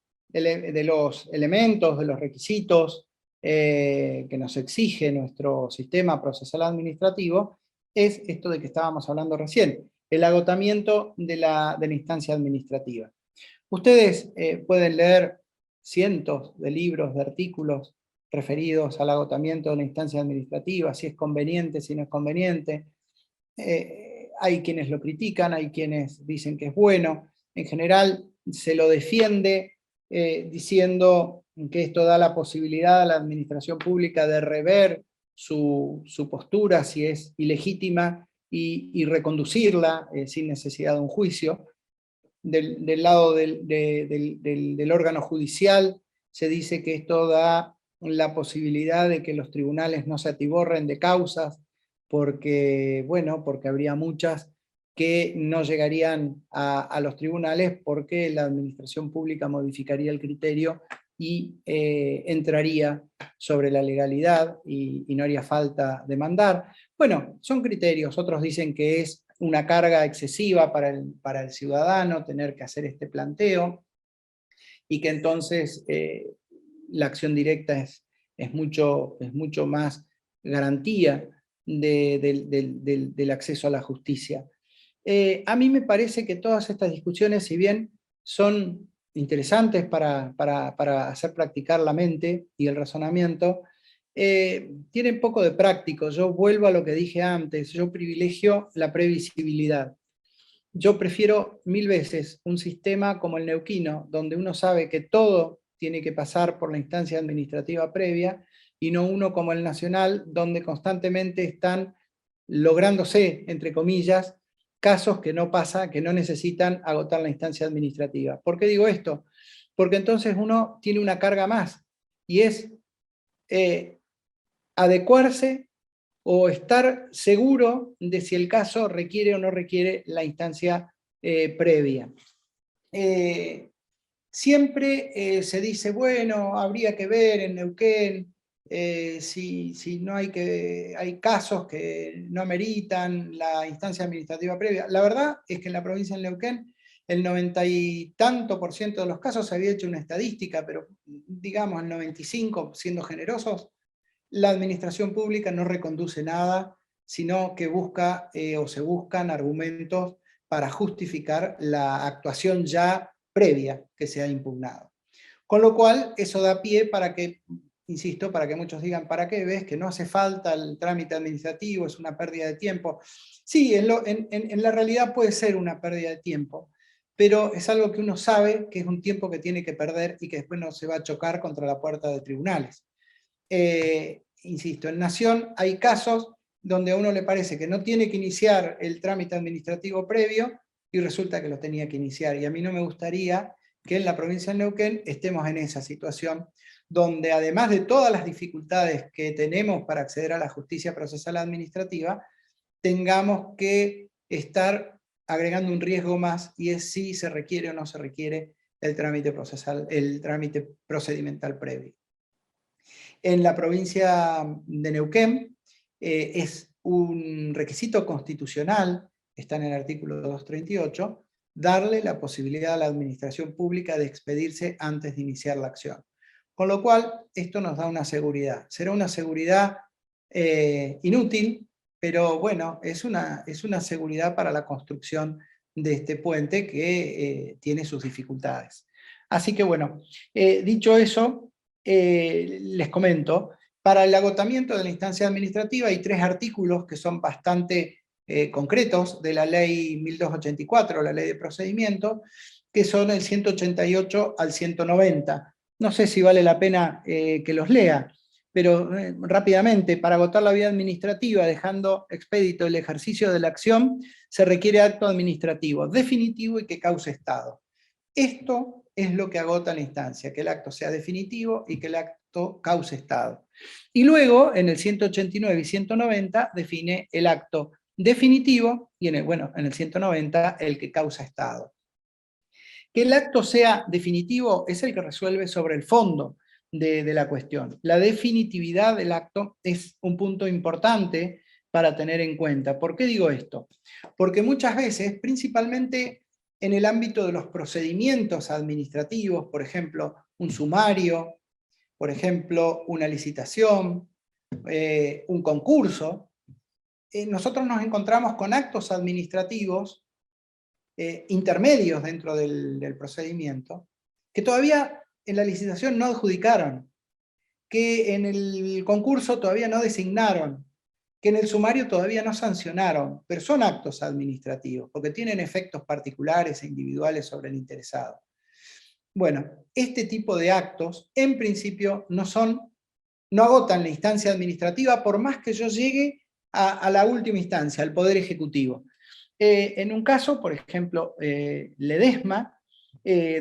elementos, de los requisitos que nos exige nuestro sistema procesal administrativo es esto de que estábamos hablando recién, el agotamiento de la instancia administrativa. Ustedes pueden leer cientos de libros, de artículos referidos al agotamiento de la instancia administrativa, si es conveniente, si no es conveniente. Hay quienes lo critican, hay quienes dicen que es bueno. En general se lo defiende diciendo que esto da la posibilidad a la administración pública de rever su postura si es ilegítima y reconducirla sin necesidad de un juicio. Del lado del órgano judicial se dice que esto da la posibilidad de que los tribunales no se atiborren de causas, porque, bueno, porque habría muchas que no llegarían a los tribunales porque la administración pública modificaría el criterio y entraría sobre la legalidad y no haría falta demandar. Bueno, son criterios, otros dicen que es una carga excesiva para el ciudadano tener que hacer este planteo, y que entonces la acción directa es mucho más garantía del acceso a la justicia. A mí me parece que todas estas discusiones, si bien son interesantes para hacer practicar la mente y el razonamiento, tienen poco de práctico. Yo vuelvo a lo que dije antes, yo privilegio la previsibilidad. Yo prefiero 1000 veces un sistema como el neuquino, donde uno sabe que todo tiene que pasar por la instancia administrativa previa, y no uno como el nacional, donde constantemente están lográndose, entre comillas, casos que no pasa, que no necesitan agotar la instancia administrativa. ¿Por qué digo esto? Porque entonces uno tiene una carga más, y es adecuarse o estar seguro de si el caso requiere o no requiere la instancia previa. Siempre se dice, bueno, habría que ver en Neuquén si no hay casos que no ameritan la instancia administrativa previa. La verdad es que en la provincia de Neuquén el 90 y tanto por ciento de los casos se había hecho una estadística, pero digamos el 95, siendo generosos, la administración pública no reconduce nada, sino que busca o se buscan argumentos para justificar la actuación ya previa que se ha impugnado. Con lo cual, eso da pie para que, insisto, para que muchos digan, ¿para qué ves? Que no hace falta el trámite administrativo, es una pérdida de tiempo. Sí, en la realidad puede ser una pérdida de tiempo, pero es algo que uno sabe que es un tiempo que tiene que perder y que después no se va a chocar contra la puerta de tribunales. Insisto, en Nación hay casos donde a uno le parece que no tiene que iniciar el trámite administrativo previo y resulta que lo tenía que iniciar. Y a mí no me gustaría que en la provincia de Neuquén estemos en esa situación, donde además de todas las dificultades que tenemos para acceder a la justicia procesal administrativa, tengamos que estar agregando un riesgo más, y es si se requiere o no se requiere el trámite procesal, el trámite procedimental previo. En la provincia de Neuquén es un requisito constitucional, está en el artículo 238, darle la posibilidad a la administración pública de expedirse antes de iniciar la acción. Con lo cual, esto nos da una seguridad. Será una seguridad inútil, pero bueno, es una seguridad para la construcción de este puente que tiene sus dificultades. Así que bueno, dicho eso, les comento, para el agotamiento de la instancia administrativa hay 3 artículos que son bastante concretos de la ley 1284, la ley de procedimiento, que son el 188 al 190. No sé si vale la pena que los lea, pero rápidamente, para agotar la vía administrativa, dejando expedito el ejercicio de la acción, se requiere acto administrativo definitivo y que cause estado. Esto es lo que agota la instancia, que el acto sea definitivo y que el acto cause estado. Y luego, en el 189 y 190, define el acto definitivo y en el 190 el que causa estado. Que el acto sea definitivo es el que resuelve sobre el fondo de la cuestión. La definitividad del acto es un punto importante para tener en cuenta. ¿Por qué digo esto? Porque muchas veces, principalmente en el ámbito de los procedimientos administrativos, por ejemplo, un sumario, por ejemplo, una licitación, un concurso, nosotros nos encontramos con actos administrativos intermedios dentro del procedimiento, que todavía en la licitación no adjudicaron, que en el concurso todavía no designaron, que en el sumario todavía no sancionaron, pero son actos administrativos, porque tienen efectos particulares e individuales sobre el interesado. Bueno, este tipo de actos, en principio, no agotan la instancia administrativa, por más que yo llegue a la última instancia, al Poder Ejecutivo. En un caso, por ejemplo, Ledesma,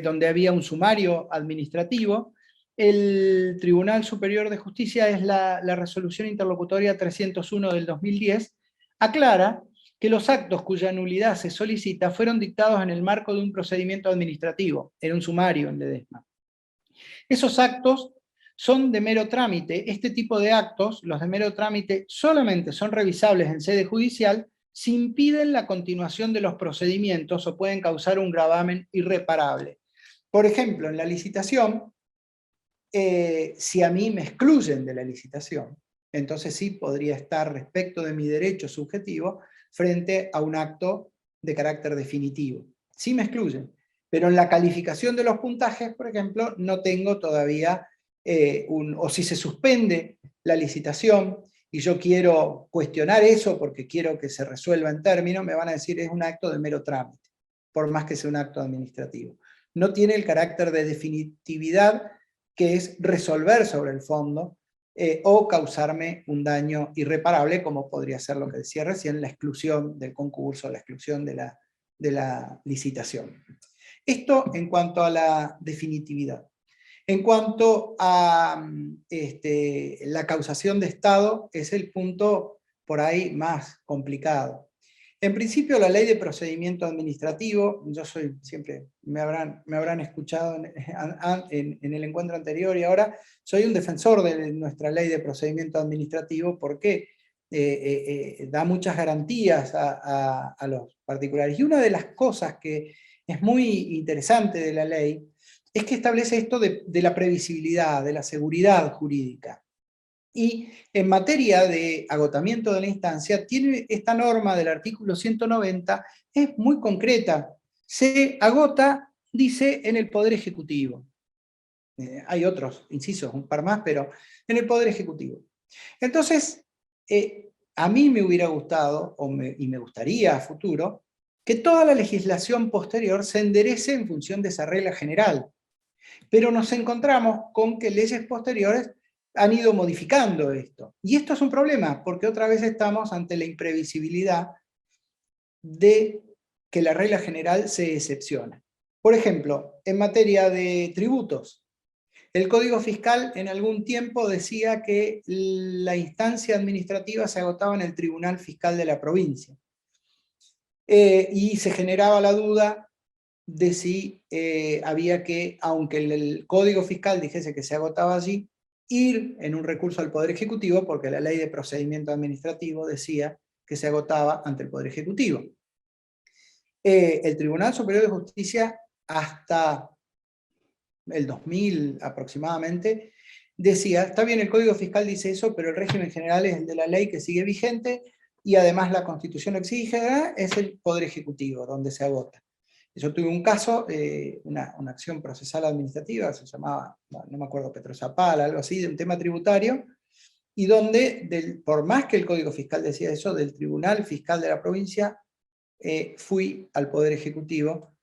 donde había un sumario administrativo, el Tribunal Superior de Justicia, es la resolución interlocutoria 301 del 2010, aclara que los actos cuya nulidad se solicita fueron dictados en el marco de un procedimiento administrativo, en un sumario en Ledesma. Esos actos son de mero trámite. Este tipo de actos, los de mero trámite, solamente son revisables en sede judicial si impiden la continuación de los procedimientos o pueden causar un gravamen irreparable. Por ejemplo, en la licitación, si a mí me excluyen de la licitación, entonces sí podría estar respecto de mi derecho subjetivo frente a un acto de carácter definitivo. Sí me excluyen, pero en la calificación de los puntajes, por ejemplo, no tengo todavía o si se suspende la licitación y yo quiero cuestionar eso porque quiero que se resuelva en términos, me van a decir es un acto de mero trámite, por más que sea un acto administrativo. No tiene el carácter de definitividad que es resolver sobre el fondo o causarme un daño irreparable, como podría ser lo que decía recién, la exclusión del concurso, la exclusión de la licitación. Esto en cuanto a la definitividad. En cuanto a la causación de Estado, es el punto por ahí más complicado. En principio, la ley de procedimiento administrativo, yo soy siempre, me habrán escuchado en el encuentro anterior y ahora, soy un defensor de nuestra ley de procedimiento administrativo porque da muchas garantías a los particulares. Y una de las cosas que es muy interesante de la ley es que establece esto de la previsibilidad, de la seguridad jurídica. Y en materia de agotamiento de la instancia, tiene esta norma del artículo 190, es muy concreta. Se agota, dice, en el Poder Ejecutivo. Hay otros, incisos, un par más, pero en el Poder Ejecutivo. Entonces, a mí me hubiera gustado, y me gustaría a futuro, que toda la legislación posterior se enderece en función de esa regla general. Pero nos encontramos con que leyes posteriores han ido modificando esto. Y esto es un problema, porque otra vez estamos ante la imprevisibilidad de que la regla general se excepciona. Por ejemplo, en materia de tributos, el Código Fiscal en algún tiempo decía que la instancia administrativa se agotaba en el Tribunal Fiscal de la provincia. Y se generaba la duda de si había que, aunque el Código Fiscal dijese que se agotaba allí, ir en un recurso al Poder Ejecutivo, porque la ley de procedimiento administrativo decía que se agotaba ante el Poder Ejecutivo. El Tribunal Superior de Justicia, hasta el 2000 aproximadamente, decía, está bien, el Código Fiscal dice eso, pero el régimen general es el de la ley que sigue vigente, y además la Constitución exige, es el Poder Ejecutivo, donde se agota. Yo tuve un caso, una acción procesal administrativa, se llamaba, no me acuerdo, Petrozapal, algo así, de un tema tributario, y donde, por más que el Código Fiscal decía eso, del Tribunal Fiscal de la provincia, fui al Poder Ejecutivo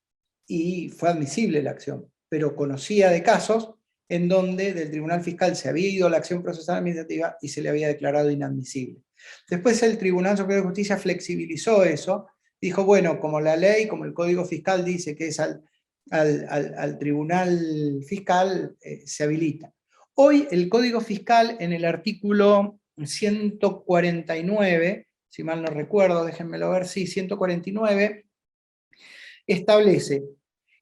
y fue admisible la acción, pero conocía de casos en donde del Tribunal Fiscal se había ido la acción procesal administrativa y se le había declarado inadmisible. Después el Tribunal Superior de Justicia flexibilizó eso, dijo, bueno, como la ley, como el Código Fiscal dice que es al Tribunal Fiscal, se habilita. Hoy el Código Fiscal en el artículo 149, si mal no recuerdo, déjenmelo ver, sí, 149, establece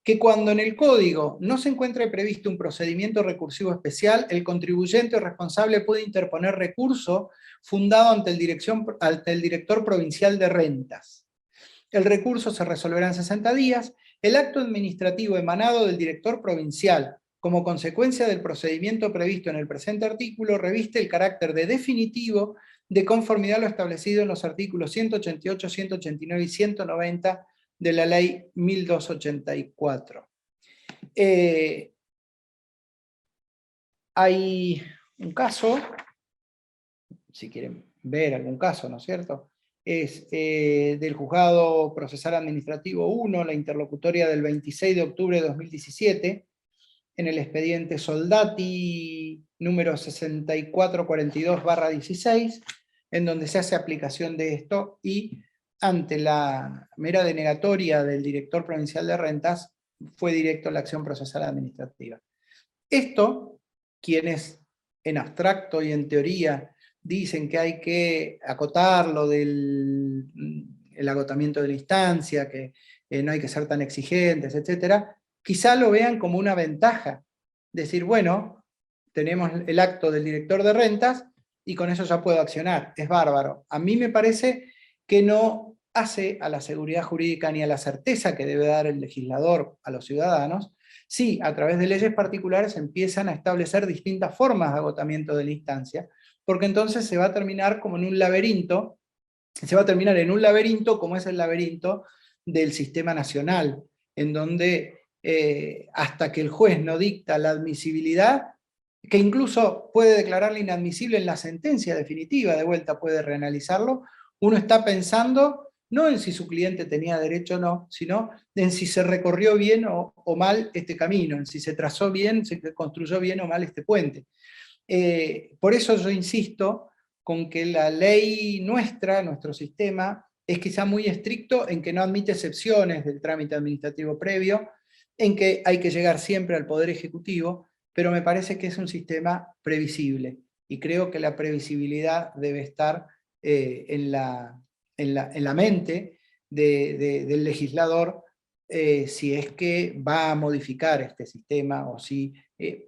que cuando en el código no se encuentre previsto un procedimiento recursivo especial, el contribuyente o responsable puede interponer recurso fundado ante el director provincial de rentas. El recurso se resolverá en 60 días. El acto administrativo emanado del director provincial como consecuencia del procedimiento previsto en el presente artículo reviste el carácter de definitivo de conformidad a lo establecido en los artículos 188, 189 y 190 de la ley 1284. Hay un caso, si quieren ver algún caso, ¿no es cierto? Es del Juzgado Procesal Administrativo 1, la interlocutoria del 26 de octubre de 2017, en el expediente Soldati número 6442/16, en donde se hace aplicación de esto y ante la mera denegatoria del director provincial de rentas, fue directo a la acción procesal administrativa. Esto, quienes en abstracto y en teoría dicen que hay que acotarlo del el agotamiento de la instancia, que no hay que ser tan exigentes, etcétera, quizá lo vean como una ventaja. Decir, bueno, tenemos el acto del director de rentas y con eso ya puedo accionar. Es bárbaro. A mí me parece que no hace a la seguridad jurídica ni a la certeza que debe dar el legislador a los ciudadanos, si a través de leyes particulares empiezan a establecer distintas formas de agotamiento de la instancia, porque entonces se va a terminar como en un laberinto, se va a terminar en un laberinto como es el laberinto del sistema nacional, en donde hasta que el juez no dicta la admisibilidad, que incluso puede declararla inadmisible en la sentencia definitiva, de vuelta puede reanalizarlo, uno está pensando no en si su cliente tenía derecho o no, sino en si se recorrió bien o mal este camino, en si se trazó bien, se construyó bien o mal este puente. Por eso yo insisto con que la ley nuestra, nuestro sistema, es quizá muy estricto en que no admite excepciones del trámite administrativo previo, en que hay que llegar siempre al Poder Ejecutivo, pero me parece que es un sistema previsible, y creo que la previsibilidad debe estar en la mente del legislador, si es que va a modificar este sistema o si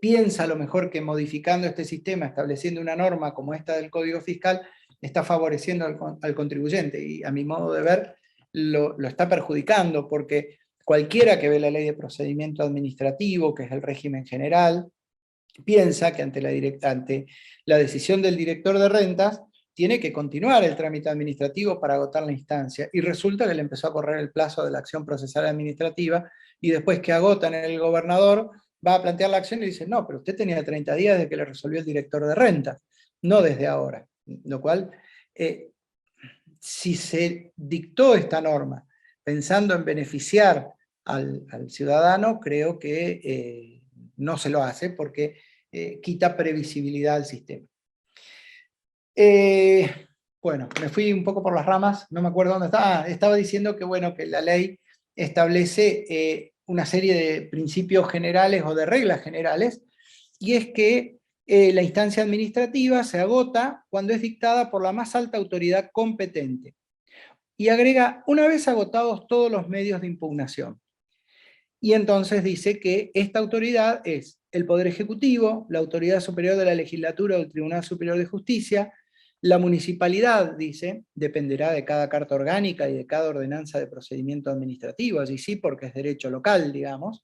piensa a lo mejor que modificando este sistema, estableciendo una norma como esta del Código Fiscal, está favoreciendo al contribuyente, y a mi modo de ver lo está perjudicando, porque cualquiera que ve la ley de procedimiento administrativo, que es el régimen general, piensa que ante la decisión del director de rentas, tiene que continuar el trámite administrativo para agotar la instancia, y resulta que le empezó a correr el plazo de la acción procesal administrativa, y después que agotan el gobernador, va a plantear la acción y dice, no, pero usted tenía 30 días desde que le resolvió el director de rentas, no desde ahora. Lo cual, si se dictó esta norma pensando en beneficiar al ciudadano, creo que no se lo hace, porque quita previsibilidad al sistema. Bueno, me fui un poco por las ramas, no me acuerdo dónde estaba. Estaba diciendo que, bueno, que la ley establece una serie de principios generales o de reglas generales, y es que la instancia administrativa se agota cuando es dictada por la más alta autoridad competente. Y agrega, una vez agotados todos los medios de impugnación. Y entonces dice que esta autoridad es el Poder Ejecutivo, la Autoridad Superior de la Legislatura o el Tribunal Superior de Justicia, la municipalidad, dice, dependerá de cada carta orgánica y de cada ordenanza de procedimiento administrativo, allí sí porque es derecho local, digamos,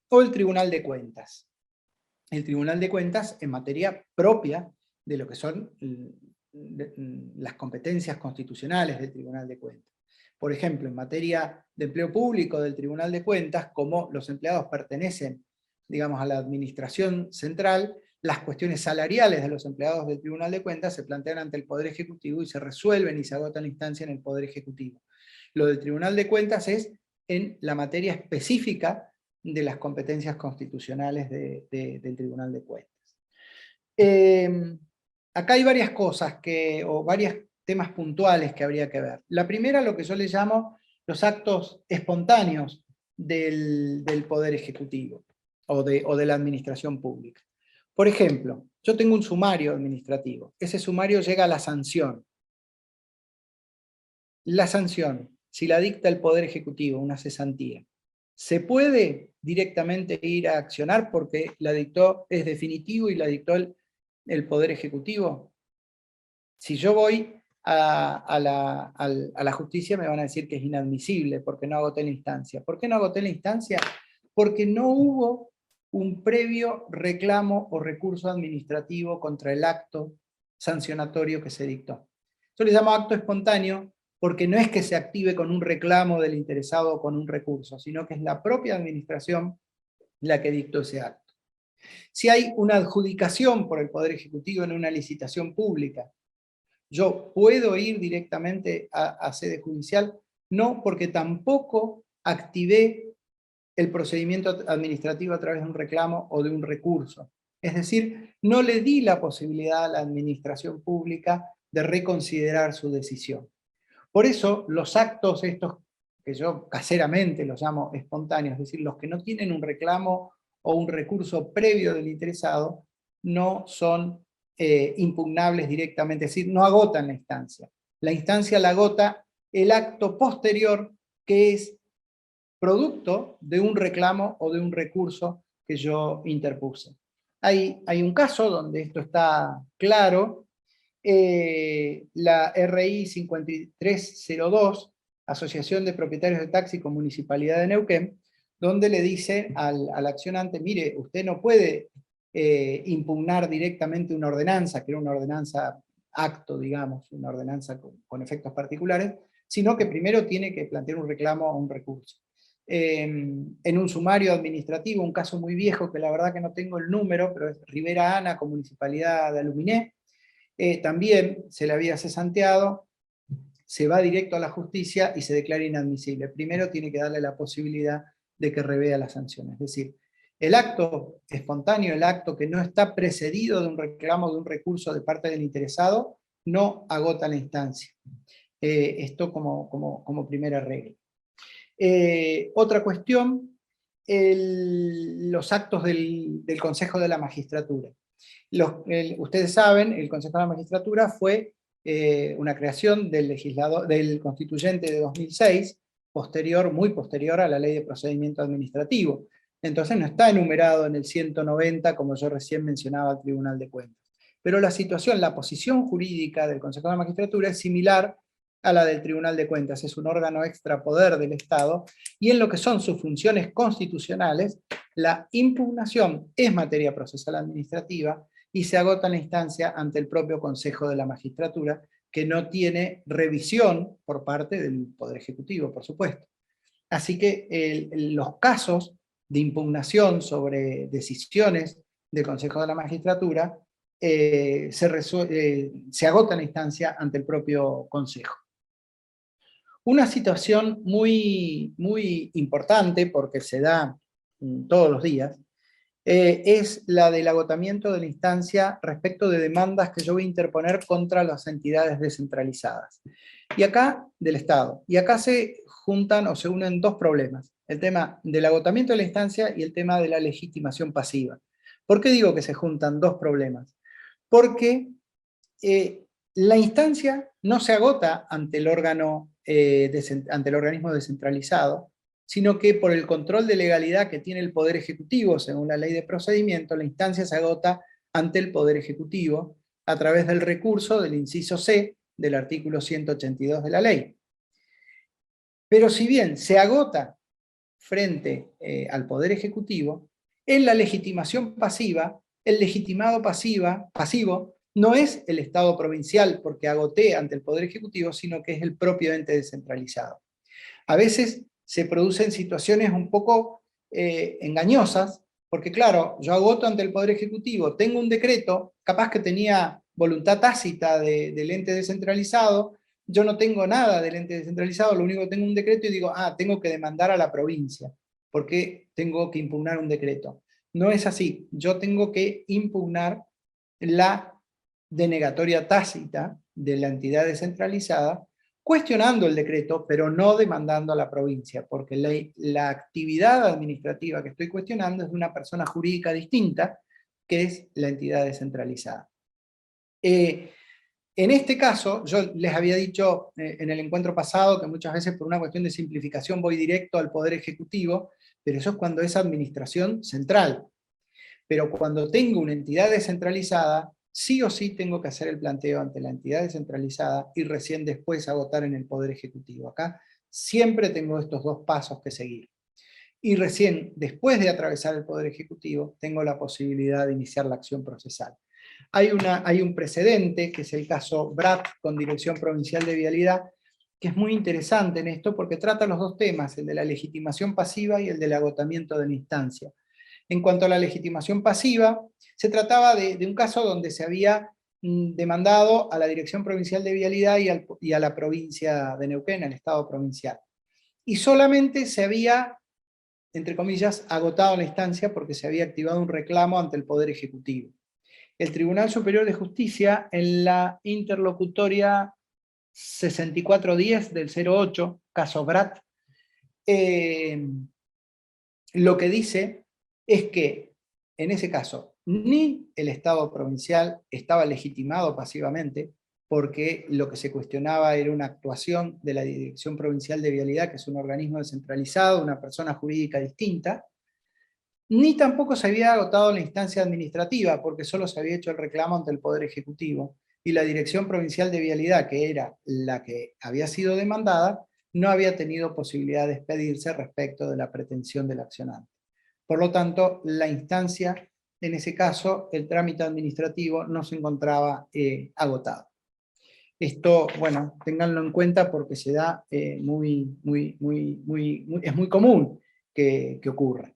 o el Tribunal de Cuentas. El Tribunal de Cuentas en materia propia de lo que son las competencias constitucionales del Tribunal de Cuentas. Por ejemplo, en materia de empleo público del Tribunal de Cuentas, como los empleados pertenecen, digamos, a la administración central, las cuestiones salariales de los empleados del Tribunal de Cuentas se plantean ante el Poder Ejecutivo y se resuelven y se agotan la instancia en el Poder Ejecutivo. Lo del Tribunal de Cuentas es en la materia específica de las competencias constitucionales del Tribunal de Cuentas. Acá hay varias cosas o varios temas puntuales que habría que ver. La primera, lo que yo le llamo los actos espontáneos del Poder Ejecutivo o de la administración pública. Por ejemplo, yo tengo un sumario administrativo. Ese sumario llega a la sanción. La sanción, si la dicta el Poder Ejecutivo, una cesantía, ¿se puede directamente ir a accionar porque la dictó, es definitivo y la dictó el Poder Ejecutivo? Si yo voy a la justicia, me van a decir que es inadmisible porque no agoté la instancia. ¿Por qué no agoté la instancia? Porque no hubo un previo reclamo o recurso administrativo contra el acto sancionatorio que se dictó. Yo le llamo acto espontáneo porque no es que se active con un reclamo del interesado o con un recurso, sino que es la propia administración la que dictó ese acto. Si hay una adjudicación por el Poder Ejecutivo en una licitación pública, ¿yo puedo ir directamente a sede judicial? No, porque tampoco activé el procedimiento administrativo a través de un reclamo o de un recurso. Es decir, no le di la posibilidad a la administración pública de reconsiderar su decisión. Por eso, los actos estos, que yo caseramente los llamo espontáneos, es decir, los que no tienen un reclamo o un recurso previo del interesado, no son impugnables directamente, es decir, no agotan la instancia. La instancia la agota el acto posterior, que es producto de un reclamo o de un recurso que yo interpuse. Hay un caso donde esto está claro, la RI 5302, Asociación de Propietarios de Taxi con Municipalidad de Neuquén, donde le dice al accionante, mire, usted no puede impugnar directamente una ordenanza, que era una ordenanza acto, digamos, una ordenanza con efectos particulares, sino que primero tiene que plantear un reclamo o un recurso. En un sumario administrativo, un caso muy viejo, que la verdad que no tengo el número, pero es Rivera Ana, con Municipalidad de Aluminé, también se le había cesanteado, se va directo a la justicia y se declara inadmisible. Primero tiene que darle la posibilidad de que revea la sanción. Es decir, el acto espontáneo, el acto que no está precedido de un reclamo, de un recurso de parte del interesado, no agota la instancia. Esto como primera regla. Otra cuestión, los actos del Consejo de la Magistratura. Ustedes saben, el Consejo de la Magistratura fue una creación del constituyente de 2006, muy posterior a la Ley de Procedimiento Administrativo. Entonces no está enumerado en el 190, como yo recién mencionaba, al Tribunal de Cuentas. Pero la posición jurídica del Consejo de la Magistratura es similar a la del Tribunal de Cuentas. Es un órgano extrapoder del Estado, y en lo que son sus funciones constitucionales, la impugnación es materia procesal administrativa, y se agota la instancia ante el propio Consejo de la Magistratura, que no tiene revisión por parte del Poder Ejecutivo, por supuesto. Así que los casos de impugnación sobre decisiones del Consejo de la Magistratura se agota la instancia ante el propio Consejo. Una situación muy, muy importante, porque se da todos los días, es la del agotamiento de la instancia respecto de demandas que yo voy a interponer contra las entidades descentralizadas y acá del Estado. Y acá se juntan o se unen dos problemas: el tema del agotamiento de la instancia y el tema de la legitimación pasiva. ¿Por qué digo que se juntan dos problemas? Porque la instancia no se agota ante el ante el organismo descentralizado, sino que por el control de legalidad que tiene el Poder Ejecutivo, según la Ley de Procedimiento, la instancia se agota ante el Poder Ejecutivo a través del recurso del inciso C del artículo 182 de la ley. Pero si bien se agota frente al Poder Ejecutivo, en la legitimación pasiva, el legitimado pasivo no es el Estado provincial porque agoté ante el Poder Ejecutivo, sino que es el propio ente descentralizado. A veces se producen situaciones un poco engañosas, porque claro, yo agoto ante el Poder Ejecutivo, tengo un decreto, capaz que tenía voluntad tácita del ente descentralizado, yo no tengo nada del ente descentralizado, lo único que tengo un decreto y digo, tengo que demandar a la provincia, porque tengo que impugnar un decreto. No es así, yo tengo que impugnar la denegatoria tácita de la entidad descentralizada, cuestionando el decreto, pero no demandando a la provincia, porque la actividad administrativa que estoy cuestionando es de una persona jurídica distinta, que es la entidad descentralizada. En este caso, yo les había dicho en el encuentro pasado que muchas veces por una cuestión de simplificación voy directo al Poder Ejecutivo, pero eso es cuando es administración central. Pero cuando tengo una entidad descentralizada, sí o sí tengo que hacer el planteo ante la entidad descentralizada y recién después agotar en el Poder Ejecutivo. Acá siempre tengo estos dos pasos que seguir. Y recién después de atravesar el Poder Ejecutivo, tengo la posibilidad de iniciar la acción procesal. Hay un precedente, que es el caso Brat con Dirección Provincial de Vialidad, que es muy interesante en esto porque trata los dos temas, el de la legitimación pasiva y el del agotamiento de la instancia. En cuanto a la legitimación pasiva, se trataba de un caso donde se había demandado a la Dirección Provincial de Vialidad y a la provincia de Neuquén, al Estado provincial. Y solamente se había, entre comillas, agotado la instancia porque se había activado un reclamo ante el Poder Ejecutivo. El Tribunal Superior de Justicia, en la interlocutoria 6410 del 08, caso Brat, lo que dice es que, en ese caso, ni el Estado provincial estaba legitimado pasivamente, porque lo que se cuestionaba era una actuación de la Dirección Provincial de Vialidad, que es un organismo descentralizado, una persona jurídica distinta, ni tampoco se había agotado la instancia administrativa, porque solo se había hecho el reclamo ante el Poder Ejecutivo, y la Dirección Provincial de Vialidad, que era la que había sido demandada, no había tenido posibilidad de expedirse respecto de la pretensión del accionante. Por lo tanto, la instancia en ese caso el trámite administrativo no se encontraba agotado. Esto, bueno, ténganlo en cuenta porque se da es muy común que ocurra.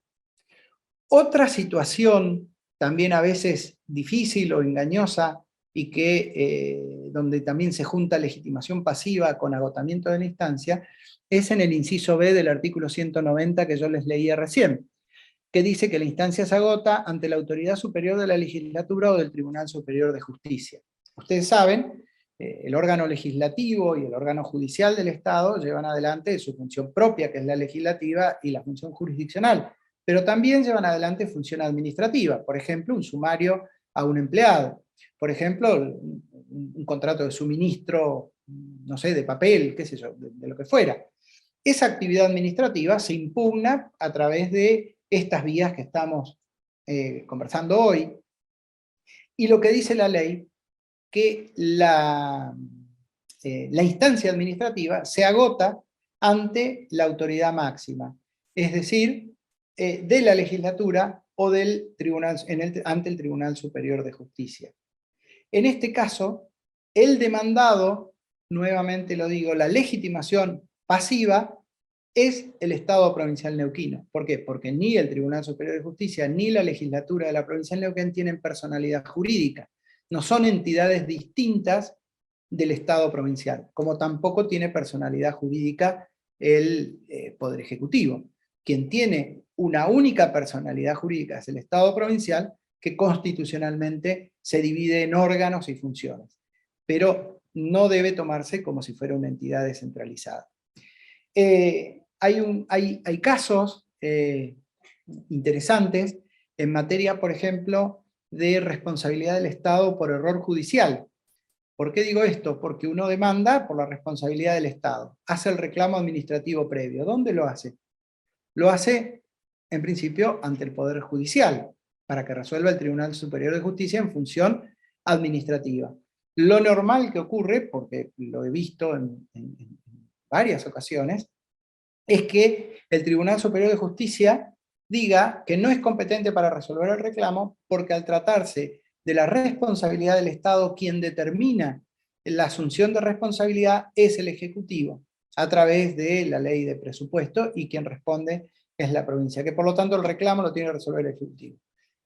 Otra situación, también a veces difícil o engañosa, y que donde también se junta legitimación pasiva con agotamiento de la instancia, es en el inciso B del artículo 190 que yo les leía recién, que dice que la instancia se agota ante la autoridad superior de la legislatura o del Tribunal Superior de Justicia. Ustedes saben, el órgano legislativo y el órgano judicial del Estado llevan adelante su función propia, que es la legislativa, y la función jurisdiccional, pero también llevan adelante función administrativa, por ejemplo, un sumario a un empleado, por ejemplo, un contrato de suministro, no sé, de papel, qué sé yo, de lo que fuera. Esa actividad administrativa se impugna a través de estas vías que estamos conversando hoy, y lo que dice la ley, que la instancia administrativa se agota ante la autoridad máxima, es decir, de la legislatura o del tribunal, ante el Tribunal Superior de Justicia. En este caso, el demandado, nuevamente lo digo, la legitimación pasiva es el Estado provincial neuquino. ¿Por qué? Porque ni el Tribunal Superior de Justicia ni la legislatura de la provincia de Neuquén tienen personalidad jurídica. No son entidades distintas del Estado provincial, como tampoco tiene personalidad jurídica el Poder Ejecutivo. Quien tiene una única personalidad jurídica es el Estado provincial, que constitucionalmente se divide en órganos y funciones, pero no debe tomarse como si fuera una entidad descentralizada. Hay casos interesantes en materia, por ejemplo, de responsabilidad del Estado por error judicial. ¿Por qué digo esto? Porque uno demanda por la responsabilidad del Estado, hace el reclamo administrativo previo. ¿Dónde lo hace? Lo hace, en principio, ante el Poder Judicial, para que resuelva el Tribunal Superior de Justicia en función administrativa. Lo normal que ocurre, porque lo he visto en varias ocasiones, es que el Tribunal Superior de Justicia diga que no es competente para resolver el reclamo, porque al tratarse de la responsabilidad del Estado, quien determina la asunción de responsabilidad es el Ejecutivo, a través de la ley de presupuesto, y quien responde es la provincia, que por lo tanto el reclamo lo tiene que resolver el Ejecutivo.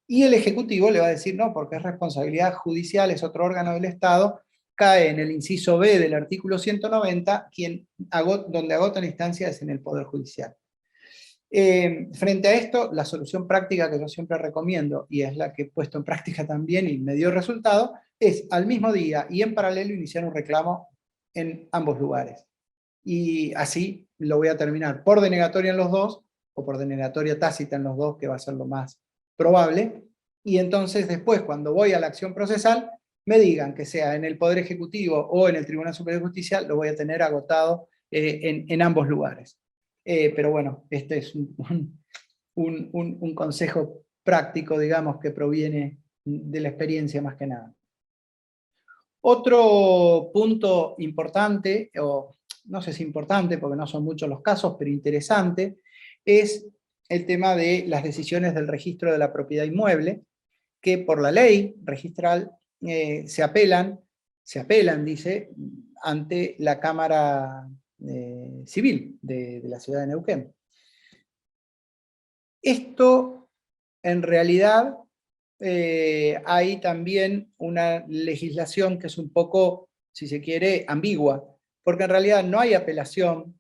Y el Ejecutivo le va a decir, no, porque es responsabilidad judicial, es otro órgano del Estado, cae en el inciso B del artículo 190, donde agota la instancia es en el Poder Judicial. Frente a esto, la solución práctica que yo siempre recomiendo, y es la que he puesto en práctica también y me dio resultado, es al mismo día y en paralelo iniciar un reclamo en ambos lugares. Y así lo voy a terminar por denegatoria en los dos, o por denegatoria tácita en los dos, que va a ser lo más probable, y entonces después, cuando voy a la acción procesal, me digan que sea en el Poder Ejecutivo o en el Tribunal Superior de Justicia, lo voy a tener agotado en ambos lugares. Pero bueno, este es un consejo práctico, digamos, que proviene de la experiencia más que nada. Otro punto importante, o no sé si importante porque no son muchos los casos, pero interesante, es el tema de las decisiones del registro de la propiedad inmueble, que por la ley registral se apelan, dice, ante la Cámara Civil de la ciudad de Neuquén. Esto, en realidad, hay también una legislación que es un poco, si se quiere, ambigua, porque en realidad no hay apelación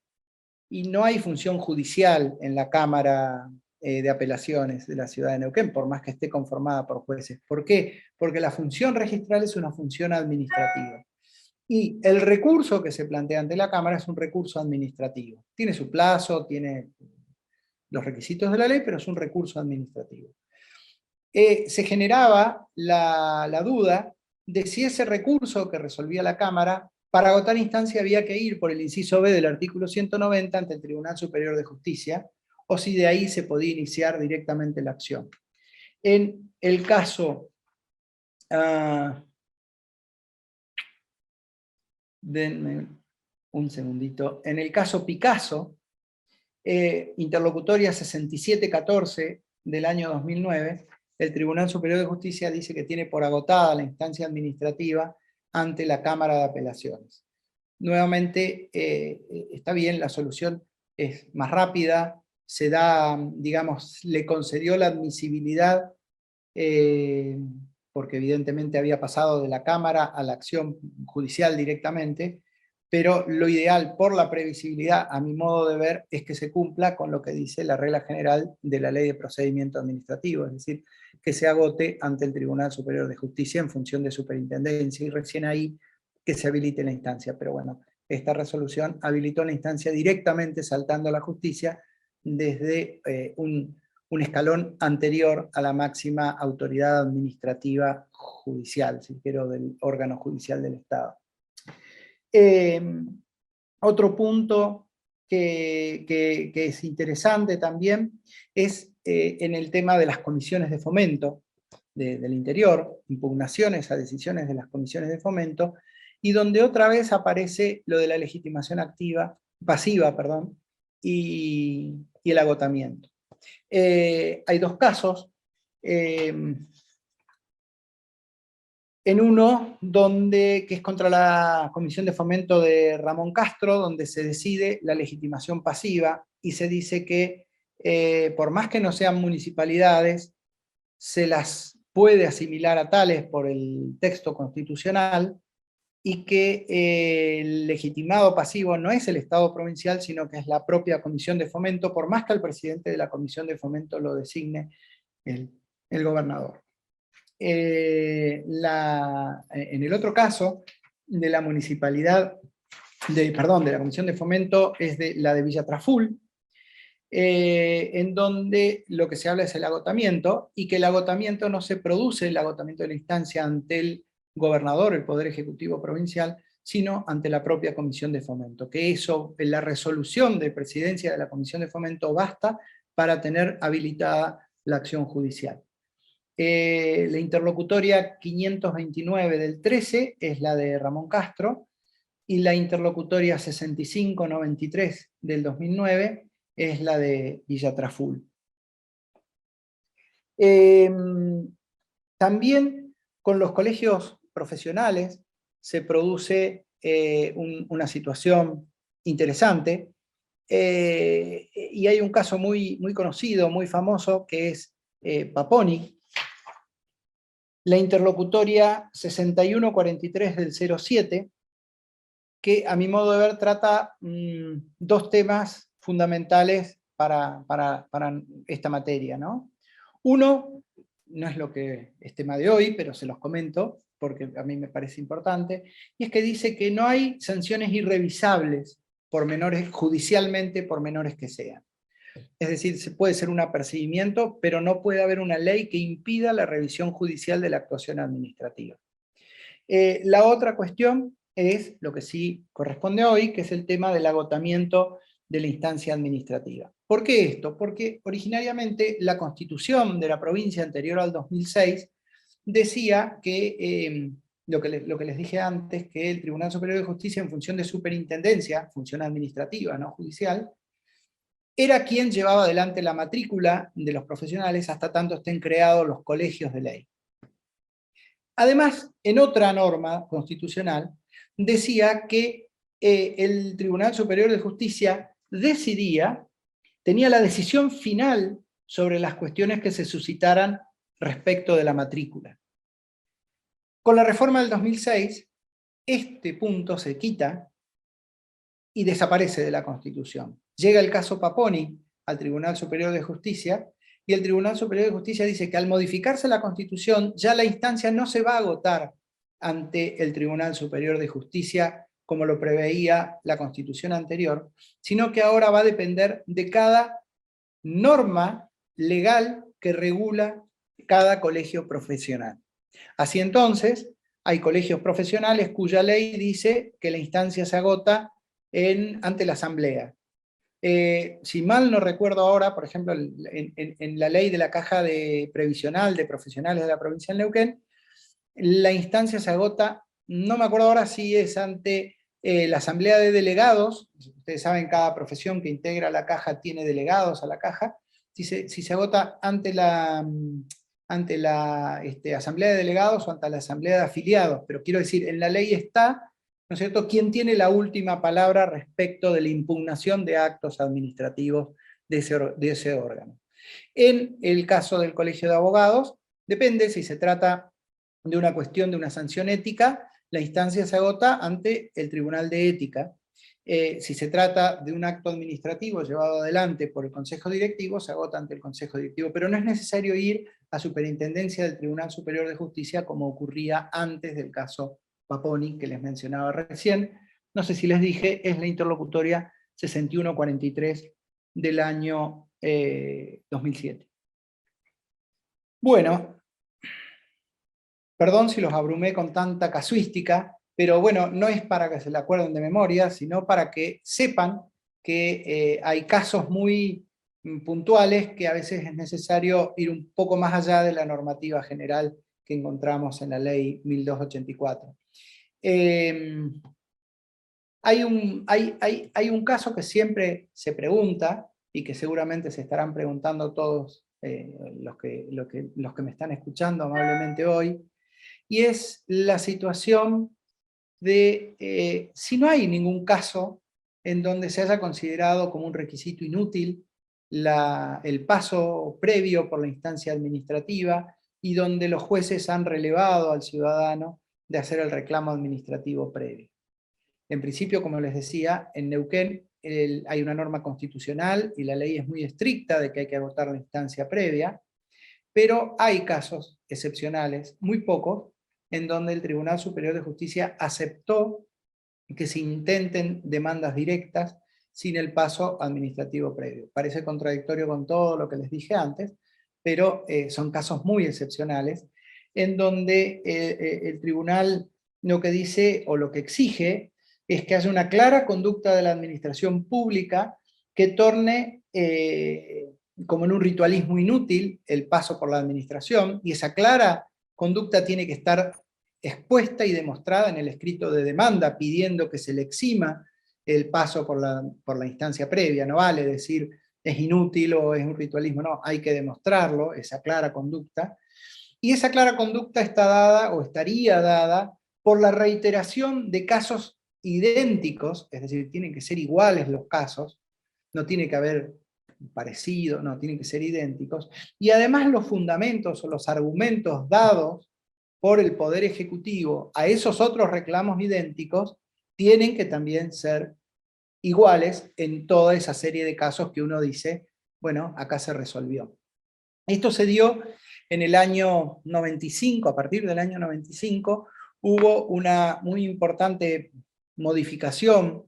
y no hay función judicial en la Cámara de Apelaciones de la ciudad de Neuquén, por más que esté conformada por jueces. ¿Por qué? Porque la función registral es una función administrativa. Y el recurso que se plantea ante la Cámara es un recurso administrativo. Tiene su plazo, tiene los requisitos de la ley, pero es un recurso administrativo. Se generaba la duda de si ese recurso que resolvía la Cámara, para agotar instancia había que ir por el inciso B del artículo 190 ante el Tribunal Superior de Justicia, o si de ahí se podía iniciar directamente la acción. En el caso... denme un segundito. En el caso Picasso, interlocutoria 6714 del año 2009, el Tribunal Superior de Justicia dice que tiene por agotada la instancia administrativa ante la Cámara de Apelaciones. Nuevamente, está bien, la solución es más rápida, se da, digamos, le concedió la admisibilidad, porque evidentemente había pasado de la Cámara a la acción judicial directamente, pero lo ideal por la previsibilidad, a mi modo de ver, es que se cumpla con lo que dice la regla general de la Ley de Procedimiento Administrativo, es decir, que se agote ante el Tribunal Superior de Justicia en función de superintendencia, y recién ahí que se habilite la instancia. Pero bueno, esta resolución habilitó la instancia directamente saltando a la justicia desde un escalón anterior a la máxima autoridad administrativa judicial, si quiero, del órgano judicial del Estado. Otro punto que es interesante también es en el tema de las comisiones de fomento del interior, impugnaciones a decisiones de las comisiones de fomento, y donde otra vez aparece lo de la legitimación pasiva, y el agotamiento. Hay dos casos. En uno, que es contra la Comisión de Fomento de Ramón Castro, donde se decide la legitimación pasiva, y se dice que por más que no sean municipalidades, se las puede asimilar a tales por el texto constitucional, y que el legitimado pasivo no es el Estado provincial, sino que es la propia Comisión de Fomento, por más que el presidente de la Comisión de Fomento lo designe el gobernador. En el otro caso, de la municipalidad, de la Comisión de Fomento, es la de Villa Traful, en donde lo que se habla es el agotamiento, y que el agotamiento no se produce, el agotamiento de la instancia ante el gobernador, el Poder Ejecutivo Provincial, sino ante la propia Comisión de Fomento, que eso, en la resolución de presidencia de la Comisión de Fomento, basta para tener habilitada la acción judicial. La interlocutoria 529 del 13 es la de Ramón Castro, y la interlocutoria 6593 del 2009 es la de Villa Traful. También con los colegios profesionales se produce una situación interesante, y hay un caso muy, muy conocido, muy famoso, que es Paponi. La interlocutoria 6143 del 07, que a mi modo de ver trata dos temas fundamentales para esta materia, ¿no? Uno, no es es tema de hoy, pero se los comento porque a mí me parece importante, y es que dice que no hay sanciones irrevisables judicialmente, por menores que sean. Es decir, se puede ser un apercibimiento, pero no puede haber una ley que impida la revisión judicial de la actuación administrativa. La otra cuestión es lo que sí corresponde hoy, que es el tema del agotamiento de la instancia administrativa. ¿Por qué esto? Porque originariamente la Constitución de la provincia anterior al 2006 decía que, lo que les dije antes, que el Tribunal Superior de Justicia, en función de superintendencia, función administrativa, no judicial, era quien llevaba adelante la matrícula de los profesionales hasta tanto estén creados los colegios de ley. Además, en otra norma constitucional, decía que el Tribunal Superior de Justicia tenía la decisión final sobre las cuestiones que se suscitaran respecto de la matrícula. Con la reforma del 2006, este punto se quita y desaparece de la Constitución. Llega el caso Paponi al Tribunal Superior de Justicia, y el Tribunal Superior de Justicia dice que al modificarse la Constitución, ya la instancia no se va a agotar ante el Tribunal Superior de Justicia como lo preveía la Constitución anterior, sino que ahora va a depender de cada norma legal que regula cada colegio profesional. Así entonces, hay colegios profesionales cuya ley dice que la instancia se agota ante la asamblea. Si mal no recuerdo ahora, por ejemplo, en la ley de la caja previsional de profesionales de la provincia de Neuquén, la instancia se agota, no me acuerdo ahora si es ante la asamblea de delegados. Ustedes saben, cada profesión que integra la caja tiene delegados a la caja. Si se agota ante la ante la asamblea de delegados o ante la asamblea de afiliados, pero quiero decir, en la ley está, ¿no es cierto?, quién tiene la última palabra respecto de la impugnación de actos administrativos de ese órgano. En el caso del Colegio de Abogados, depende si se trata de una cuestión de una sanción ética, la instancia se agota ante el Tribunal de Ética. Si se trata de un acto administrativo llevado adelante por el Consejo Directivo, se agota ante el Consejo Directivo, pero no es necesario ir a superintendencia del Tribunal Superior de Justicia como ocurría antes del caso Paponi, que les mencionaba recién. No sé si les dije, es la interlocutoria 6143 del año 2007. Bueno, perdón si los abrumé con tanta casuística, pero bueno, no es para que se la acuerden de memoria, sino para que sepan que hay casos muy puntuales que a veces es necesario ir un poco más allá de la normativa general que encontramos en la ley 1284. Hay un caso que siempre se pregunta, y que seguramente se estarán preguntando todos los que me están escuchando amablemente hoy, y es la situación de si no hay ningún caso en donde se haya considerado como un requisito inútil el paso previo por la instancia administrativa y donde los jueces han relevado al ciudadano de hacer el reclamo administrativo previo. En principio, como les decía, en Neuquén hay una norma constitucional y la ley es muy estricta de que hay que agotar la instancia previa, pero hay casos excepcionales, muy pocos, en donde el Tribunal Superior de Justicia aceptó que se intenten demandas directas sin el paso administrativo previo. Parece contradictorio con todo lo que les dije antes, pero son casos muy excepcionales, en donde el tribunal lo que dice o lo que exige es que haya una clara conducta de la administración pública que torne como en un ritualismo inútil el paso por la administración, y esa clara conducta tiene que estar expuesta y demostrada en el escrito de demanda, pidiendo que se le exima el paso por la instancia previa. No vale decir es inútil o es un ritualismo, no, hay que demostrarlo, esa clara conducta. Y esa clara conducta está dada o estaría dada por la reiteración de casos idénticos, es decir, tienen que ser iguales los casos, no tiene que haber parecido, no, tienen que ser idénticos, y además los fundamentos o los argumentos dados por el Poder Ejecutivo a esos otros reclamos idénticos tienen que también ser iguales en toda esa serie de casos que uno dice, bueno, acá se resolvió. Esto se dio en el año 95, a partir del año 95, hubo una muy importante modificación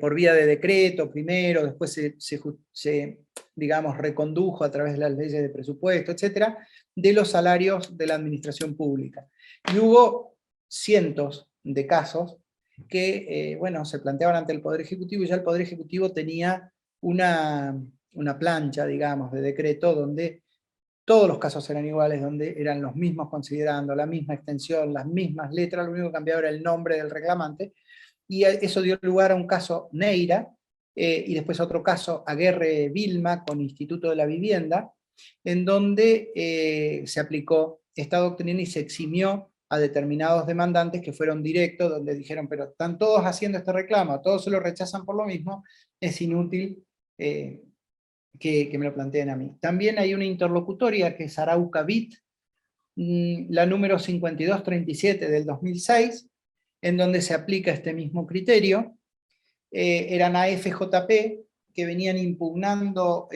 por vía de decreto primero, después se digamos, recondujo a través de las leyes de presupuesto, etcétera, de los salarios de la administración pública. Y hubo cientos de casos que, bueno, se planteaban ante el Poder Ejecutivo, y ya el Poder Ejecutivo tenía una plancha, digamos, de decreto donde todos los casos eran iguales, donde eran los mismos considerando, la misma extensión, las mismas letras, lo único que cambiaba era el nombre del reclamante, y eso dio lugar a un caso Neira, y después otro caso Aguerre Vilma con Instituto de la Vivienda, en donde se aplicó esta doctrina y se eximió a determinados demandantes que fueron directos, donde dijeron, pero están todos haciendo este reclamo, todos se lo rechazan por lo mismo, es inútil que me lo planteen a mí. También hay una interlocutoria que es Arauca BIT, la número 5237 del 2006, en donde se aplica este mismo criterio. Eran AFJP que venían impugnando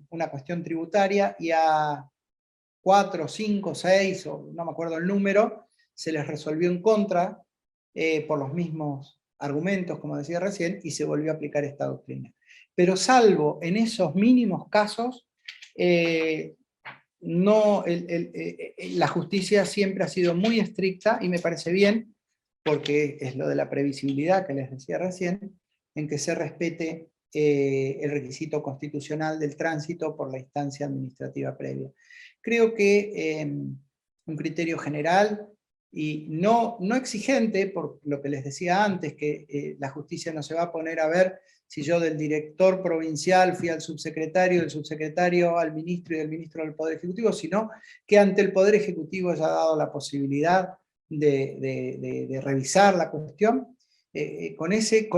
una cuestión tributaria, y a 4, 5, 6, o no me acuerdo el número, se les resolvió en contra por los mismos argumentos, como decía recién, y se volvió a aplicar esta doctrina. Pero salvo en esos mínimos casos, la justicia siempre ha sido muy estricta, y me parece bien, porque es lo de la previsibilidad que les decía recién, en que se respete el requisito constitucional del tránsito por la instancia administrativa previa. Creo que un criterio general y no exigente, por lo que les decía antes, que la justicia no se va a poner a ver si yo del director provincial fui al subsecretario, del subsecretario al ministro y del ministro al Poder Ejecutivo, sino que ante el Poder Ejecutivo haya dado la posibilidad de revisar la cuestión. Con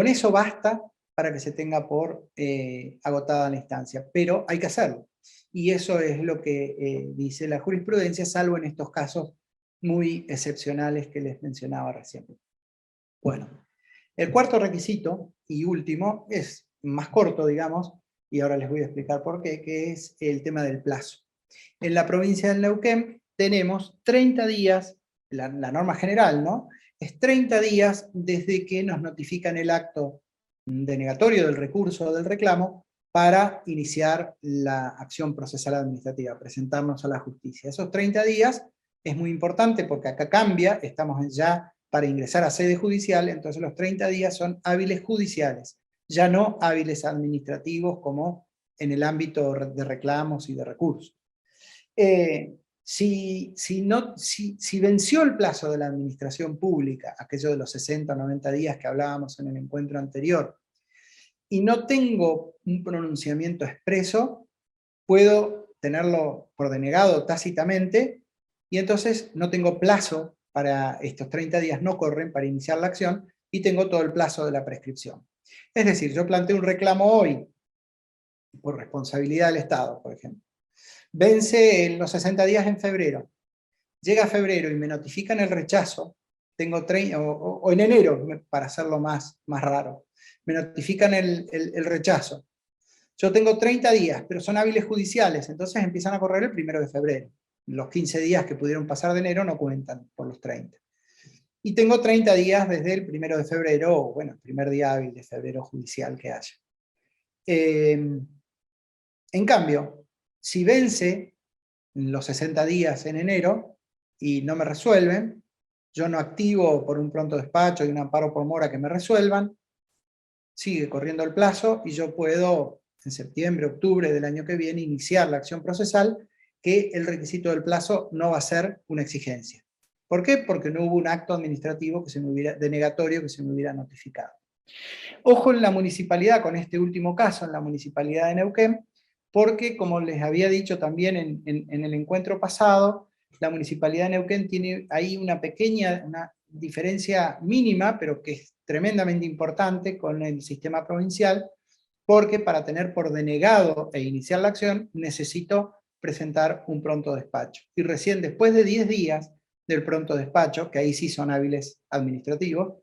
eso basta para que se tenga por agotada la instancia, pero hay que hacerlo. Y eso es lo que dice la jurisprudencia, salvo en estos casos muy excepcionales que les mencionaba recién. Bueno, el cuarto requisito y último es más corto, digamos, y ahora les voy a explicar por qué, que es el tema del plazo. En la provincia del Neuquén tenemos 30 días, la norma general, ¿no? Es 30 días desde que nos notifican el acto denegatorio del recurso o del reclamo para iniciar la acción procesal administrativa, presentarnos a la justicia. Esos 30 días es muy importante porque acá cambia, estamos ya para ingresar a sede judicial, entonces los 30 días son hábiles judiciales, ya no hábiles administrativos como en el ámbito de reclamos y de recursos. Si venció el plazo de la administración pública, aquello de los 60 o 90 días que hablábamos en el encuentro anterior, y no tengo un pronunciamiento expreso, puedo tenerlo por denegado tácitamente, y entonces no tengo plazo para estos 30 días, no corren para iniciar la acción, y tengo todo el plazo de la prescripción. Es decir, yo planteo un reclamo hoy, por responsabilidad del Estado, por ejemplo. Vence en los 60 días en febrero. Llega febrero y me notifican el rechazo, tengo o en enero, para hacerlo más raro, me notifican el rechazo. Yo tengo 30 días, pero son hábiles judiciales, entonces empiezan a correr el 1 de febrero. Los 15 días que pudieron pasar de enero no cuentan por los 30. Y tengo 30 días desde el 1 de febrero, o bueno, el primer día hábil de febrero judicial que haya. En cambio, si vence los 60 días en enero y no me resuelven, yo no activo por un pronto despacho y un amparo por mora que me resuelvan, sigue corriendo el plazo y yo puedo en septiembre, octubre del año que viene iniciar la acción procesal, que el requisito del plazo no va a ser una exigencia. ¿Por qué? Porque no hubo un acto administrativo denegatorio que se me hubiera notificado. Ojo en la municipalidad con este último caso, en la municipalidad de Neuquén, porque como les había dicho también en el encuentro pasado, la municipalidad de Neuquén tiene ahí una diferencia mínima, pero que es tremendamente importante con el sistema provincial, porque para tener por denegado e iniciar la acción necesito presentar un pronto despacho. Y recién después de 10 días del pronto despacho, que ahí sí son hábiles administrativos,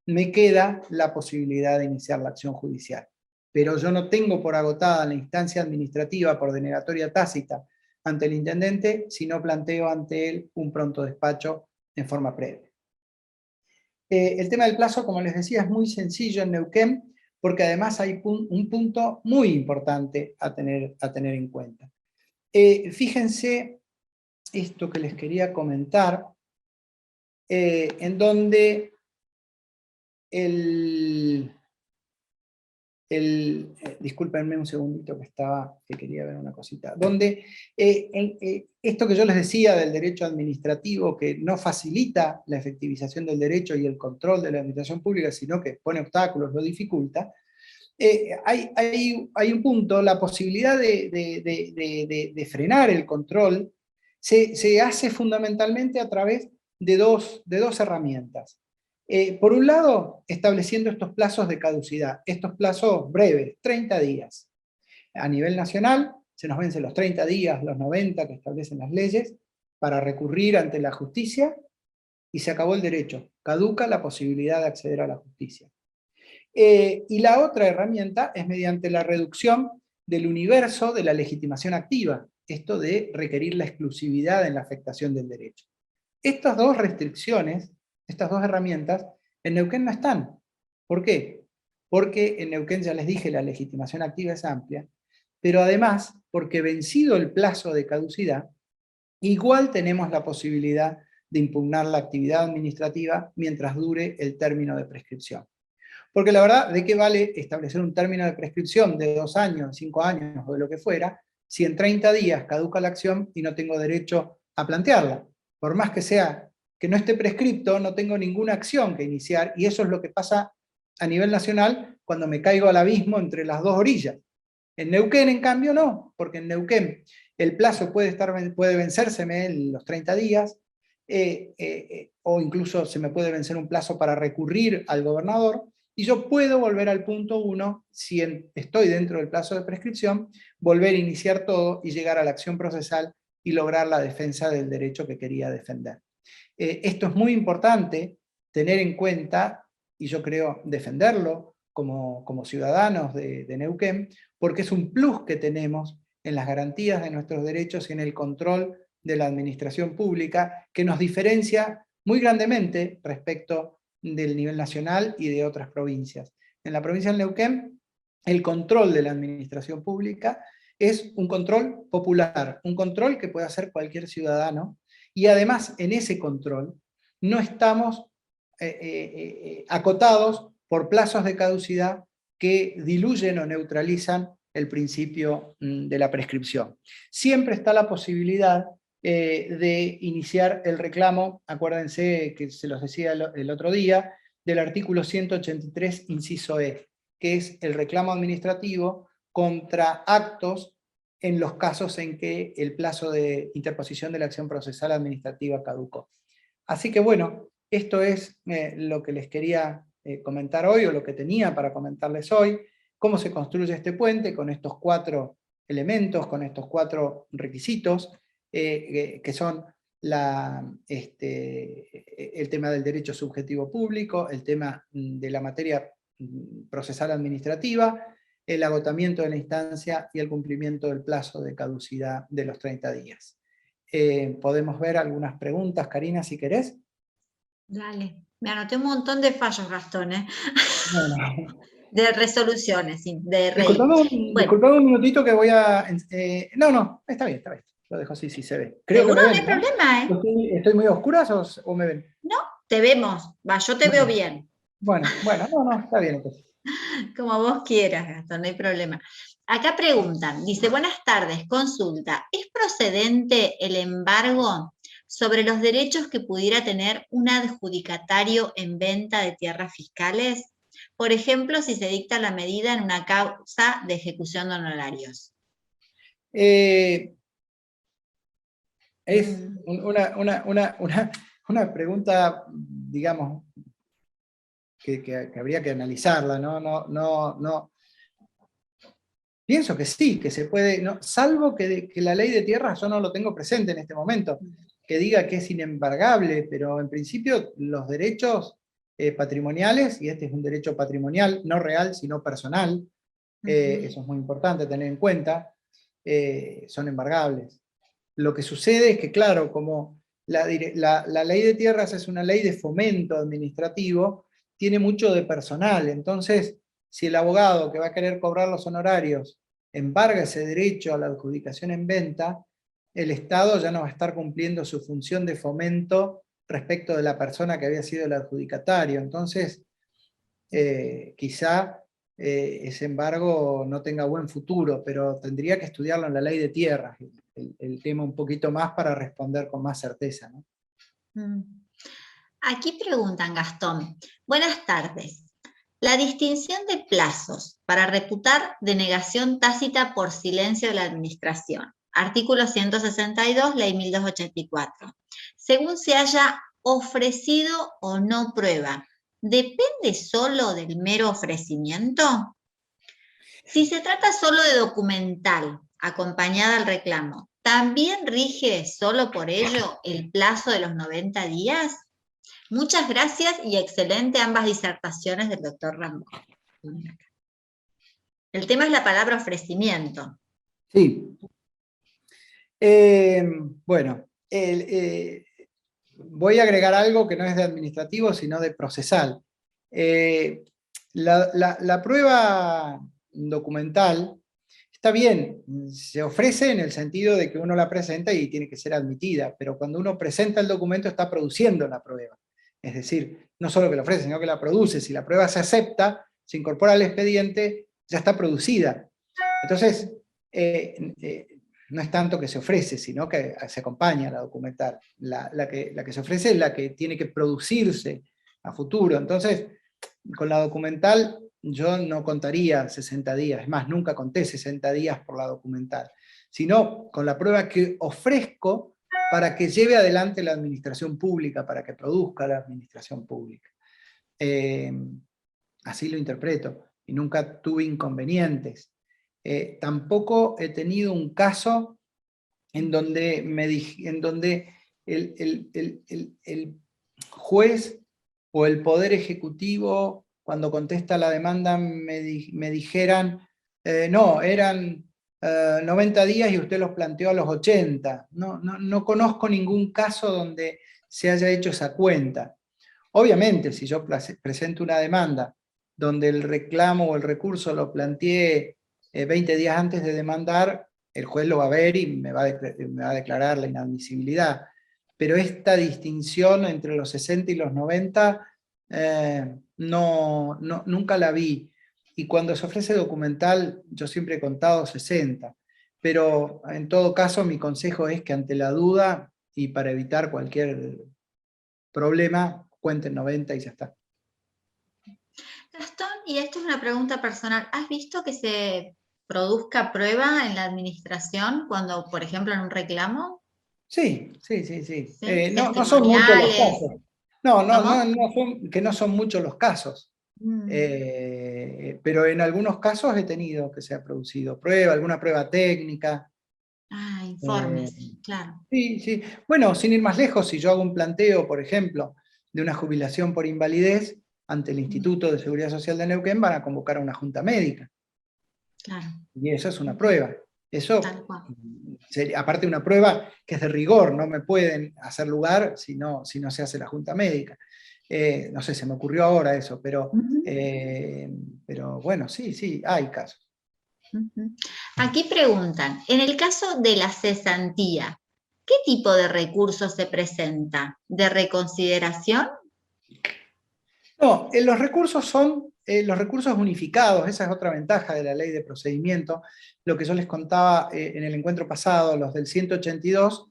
me queda la posibilidad de iniciar la acción judicial. Pero yo no tengo por agotada la instancia administrativa por denegatoria tácita ante el intendente, sino planteo ante él un pronto despacho en forma previa. El tema del plazo, como les decía, es muy sencillo en Neuquén, porque además hay un punto muy importante a tener en cuenta. Fíjense esto que les quería comentar, en donde discúlpenme un segundito que quería ver una cosita, donde esto que yo les decía del derecho administrativo, que no facilita la efectivización del derecho y el control de la administración pública, sino que pone obstáculos, lo dificulta, hay un punto, la posibilidad de frenar el control se hace fundamentalmente a través de dos herramientas. Por un lado, estableciendo estos plazos de caducidad, estos plazos breves, 30 días. A nivel nacional, se nos vencen los 30 días, los 90 que establecen las leyes, para recurrir ante la justicia, y se acabó el derecho, caduca la posibilidad de acceder a la justicia. Y la otra herramienta es mediante la reducción del universo de la legitimación activa, esto de requerir la exclusividad en la afectación del derecho. Estas dos restricciones, estas dos herramientas, en Neuquén no están. ¿Por qué? Porque en Neuquén, ya les dije, la legitimación activa es amplia, pero además, porque vencido el plazo de caducidad, igual tenemos la posibilidad de impugnar la actividad administrativa mientras dure el término de prescripción. Porque la verdad, ¿de qué vale establecer un término de prescripción de 2 años, 5 años o de lo que fuera, si en 30 días caduca la acción y no tengo derecho a plantearla? Por más que sea que no esté prescripto, no tengo ninguna acción que iniciar, y eso es lo que pasa a nivel nacional cuando me caigo al abismo entre las dos orillas. En Neuquén, en cambio, no, porque en Neuquén el plazo puede vencérseme en los 30 días, o incluso se me puede vencer un plazo para recurrir al gobernador, y yo puedo volver al punto 1, si estoy dentro del plazo de prescripción, volver a iniciar todo y llegar a la acción procesal y lograr la defensa del derecho que quería defender. Esto es muy importante tener en cuenta, y yo creo defenderlo como ciudadanos de Neuquén, porque es un plus que tenemos en las garantías de nuestros derechos y en el control de la administración pública, que nos diferencia muy grandemente respecto del nivel nacional y de otras provincias. En la provincia de Neuquén, el control de la administración pública es un control popular, un control que puede hacer cualquier ciudadano, y además en ese control no estamos acotados por plazos de caducidad que diluyen o neutralizan el principio de la prescripción. Siempre está la posibilidad de iniciar el reclamo, acuérdense que se los decía el otro día, del artículo 183, inciso E, que es el reclamo administrativo contra actos en los casos en que el plazo de interposición de la acción procesal administrativa caducó. Así que bueno, esto es lo que les quería comentar hoy, o lo que tenía para comentarles hoy, cómo se construye este puente con estos 4 elementos, con estos 4 requisitos, que son el tema del derecho subjetivo público, el tema de la materia procesal administrativa, el agotamiento de la instancia y el cumplimiento del plazo de caducidad de los 30 días. Podemos ver algunas preguntas, Karina, si querés. Dale, me anoté un montón de fallos, Gastón, ¿eh? Bueno. De resoluciones, de rey. Disculpame un minutito que voy a... no, está bien, lo dejo así, sí se ve. Creo que ¿Seguro? me No ven, hay problema, ¿eh? ¿Estoy muy a oscuras o me ven? No, te vemos, yo te veo bien. Bueno, no, está bien entonces. Como vos quieras, Gastón, no hay problema. Acá preguntan, dice, buenas tardes, consulta, ¿es procedente el embargo sobre los derechos que pudiera tener un adjudicatario en venta de tierras fiscales? Por ejemplo, si se dicta la medida en una causa de ejecución de honorarios. Es una pregunta, digamos, que habría que analizarla, no. Pienso que sí, que se puede, salvo que la ley de tierras yo no lo tengo presente en este momento, que diga que es inembargable, pero en principio los derechos patrimoniales, y este es un derecho patrimonial, no real, sino personal, eso es muy importante tener en cuenta, son embargables. Lo que sucede es que, claro, como la ley de tierras es una ley de fomento administrativo, tiene mucho de personal, entonces si el abogado que va a querer cobrar los honorarios embarga ese derecho a la adjudicación en venta, el Estado ya no va a estar cumpliendo su función de fomento respecto de la persona que había sido el adjudicatario. Entonces, quizá ese embargo no tenga buen futuro, pero tendría que estudiarlo en la ley de tierras, el tema un poquito más para responder con más certeza, ¿no? Aquí preguntan, Gastón, buenas tardes. La distinción de plazos para reputar denegación tácita por silencio de la administración. Artículo 162, Ley 1284. Según se haya ofrecido o no prueba, ¿depende solo del mero ofrecimiento? Si se trata solo de documental, acompañada al reclamo, ¿también rige solo por ello el plazo de los 90 días? Muchas gracias y excelente ambas disertaciones del doctor Rambo. El tema es la palabra ofrecimiento. Sí. Bueno, voy a agregar algo que no es de administrativo, sino de procesal. La prueba documental está bien, se ofrece en el sentido de que uno la presenta y tiene que ser admitida, pero cuando uno presenta el documento está produciendo la prueba. Es decir, no solo que la ofrece, sino que la produce. Si la prueba se acepta, se incorpora al expediente, ya está producida. Entonces, no es tanto que se ofrece, sino que se acompaña a la documental. La que se ofrece es la que tiene que producirse a futuro. Entonces, con la documental yo no contaría 60 días, es más, nunca conté 60 días por la documental, sino con la prueba que ofrezco para que lleve adelante la administración pública, para que produzca la administración pública. Así lo interpreto, y nunca tuve inconvenientes. Tampoco he tenido un caso en donde, en donde el juez o el Poder Ejecutivo, cuando contesta la demanda, me dijeran, no, eran 90 días y usted los planteó a los 80. No conozco ningún caso donde se haya hecho esa cuenta. Obviamente, si yo presento una demanda donde el reclamo o el recurso lo planteé 20 días antes de demandar, el juez lo va a ver y me va a declarar la inadmisibilidad. Pero esta distinción entre los 60 y los 90 nunca la vi. Y cuando se ofrece documental, yo siempre he contado 60. Pero en todo caso, mi consejo es que ante la duda y para evitar cualquier problema, cuenten 90 y ya está. Gastón, y esto es una pregunta personal, ¿has visto que se produzca prueba en la administración cuando, por ejemplo, en un reclamo? Sí. ¿Sí? No son muchos los Testimoniales. casos. No, ¿Cómo? que no son muchos los casos. Pero en algunos casos he tenido que se ha producido prueba, alguna prueba técnica. Informes, claro. Sí. Bueno, sin ir más lejos, si yo hago un planteo, por ejemplo, de una jubilación por invalidez, ante el Instituto de Seguridad Social de Neuquén van a convocar a una junta médica. Claro. Y eso es una prueba. Eso, Tal cual. aparte de una prueba que es de rigor, no me pueden hacer lugar si no se hace la junta médica. No sé, se me ocurrió ahora eso, pero bueno, sí, hay casos. Aquí preguntan, en el caso de la cesantía, ¿qué tipo de recurso se presenta? ¿De reconsideración? No, los recursos son los recursos unificados, esa es otra ventaja de la ley de procedimiento. Lo que yo les contaba en el encuentro pasado, los del 182,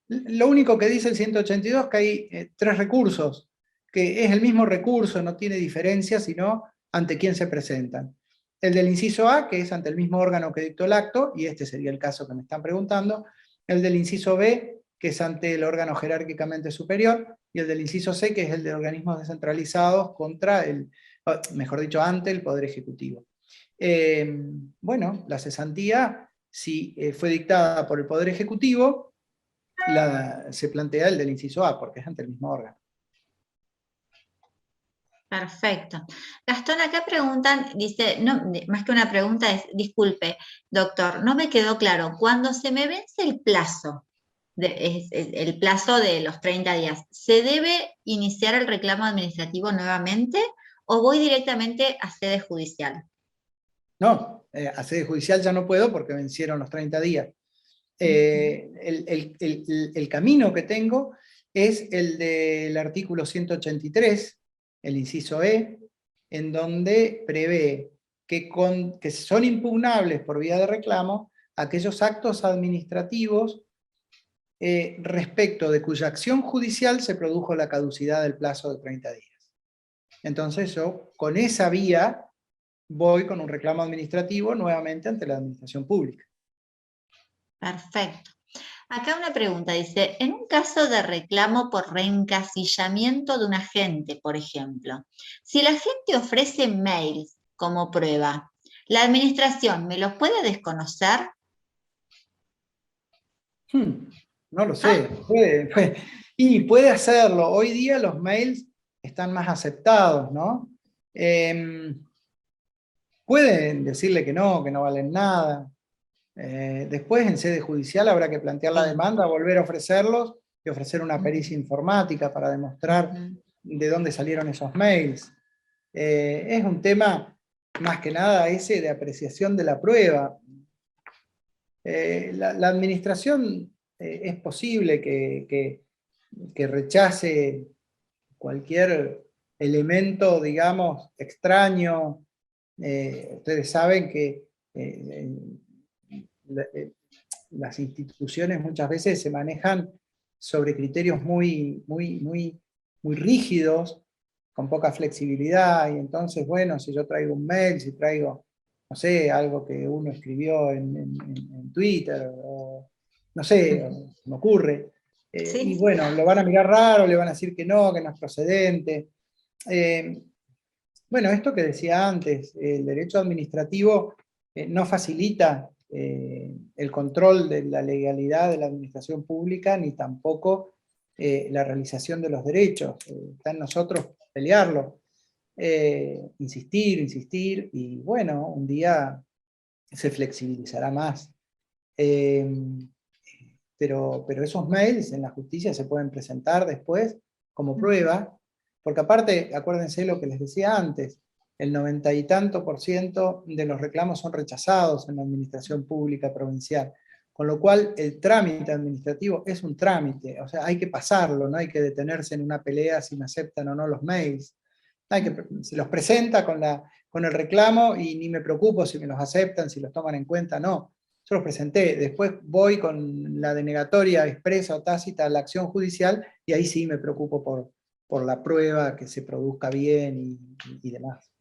lo único que dice el 182 es que hay 3 recursos, que es el mismo recurso, no tiene diferencia, sino ante quién se presentan. El del inciso A, que es ante el mismo órgano que dictó el acto, y este sería el caso que me están preguntando. El del inciso B, que es ante el órgano jerárquicamente superior, y el del inciso C, que es el de organismos descentralizados contra mejor dicho, ante el Poder Ejecutivo. Bueno, la cesantía, si fue dictada por el Poder Ejecutivo, se plantea el del inciso A, porque es ante el mismo órgano. Perfecto. Gastón, acá preguntan, dice, no, más que una pregunta es, disculpe, doctor, no me quedó claro, cuando se me vence el plazo, el plazo de los 30 días, ¿se debe iniciar el reclamo administrativo nuevamente o voy directamente a sede judicial? No, a sede judicial ya no puedo porque vencieron los 30 días. El camino que tengo es el del artículo 183, el inciso E, en donde prevé que son impugnables por vía de reclamo aquellos actos administrativos respecto de cuya acción judicial se produjo la caducidad del plazo de 30 días. Entonces yo, con esa vía, voy con un reclamo administrativo nuevamente ante la administración pública. Perfecto. Acá una pregunta, dice, en un caso de reclamo por reencasillamiento de un agente, por ejemplo, si el agente ofrece mails como prueba, ¿la administración me los puede desconocer? No lo sé, puede hacerlo. Hoy día los mails están más aceptados, ¿no? Pueden decirle que no valen nada. Después en sede judicial habrá que plantear la demanda, volver a ofrecerlos y ofrecer una pericia informática para demostrar de dónde salieron esos mails. Es un tema más que nada ese de apreciación de la prueba. La administración es posible que rechace cualquier elemento, digamos, extraño. Ustedes saben que las instituciones muchas veces se manejan sobre criterios muy rígidos, con poca flexibilidad, y entonces, bueno, si yo traigo un mail, si traigo, no sé, algo que uno escribió en Twitter, o no sé, me ocurre, y Sí. bueno, lo van a mirar raro, le van a decir que no es procedente. Bueno, esto que decía antes, el derecho administrativo no facilita el control de la legalidad de la administración pública, ni tampoco la realización de los derechos. Está en nosotros pelearlo, insistir, y bueno, un día se flexibilizará más. Eh, pero esos mails en la justicia se pueden presentar después como prueba, porque aparte, acuérdense lo que les decía antes, el 90 y tanto % de los reclamos son rechazados en la administración pública provincial, con lo cual el trámite administrativo es un trámite, o sea, hay que pasarlo, no hay que detenerse en una pelea si me aceptan o no los mails. Se los presenta con el reclamo y ni me preocupo si me los aceptan, si los toman en cuenta, no. Yo los presenté, después voy con la denegatoria expresa o tácita a la acción judicial y ahí sí me preocupo por la prueba, que se produzca bien y demás.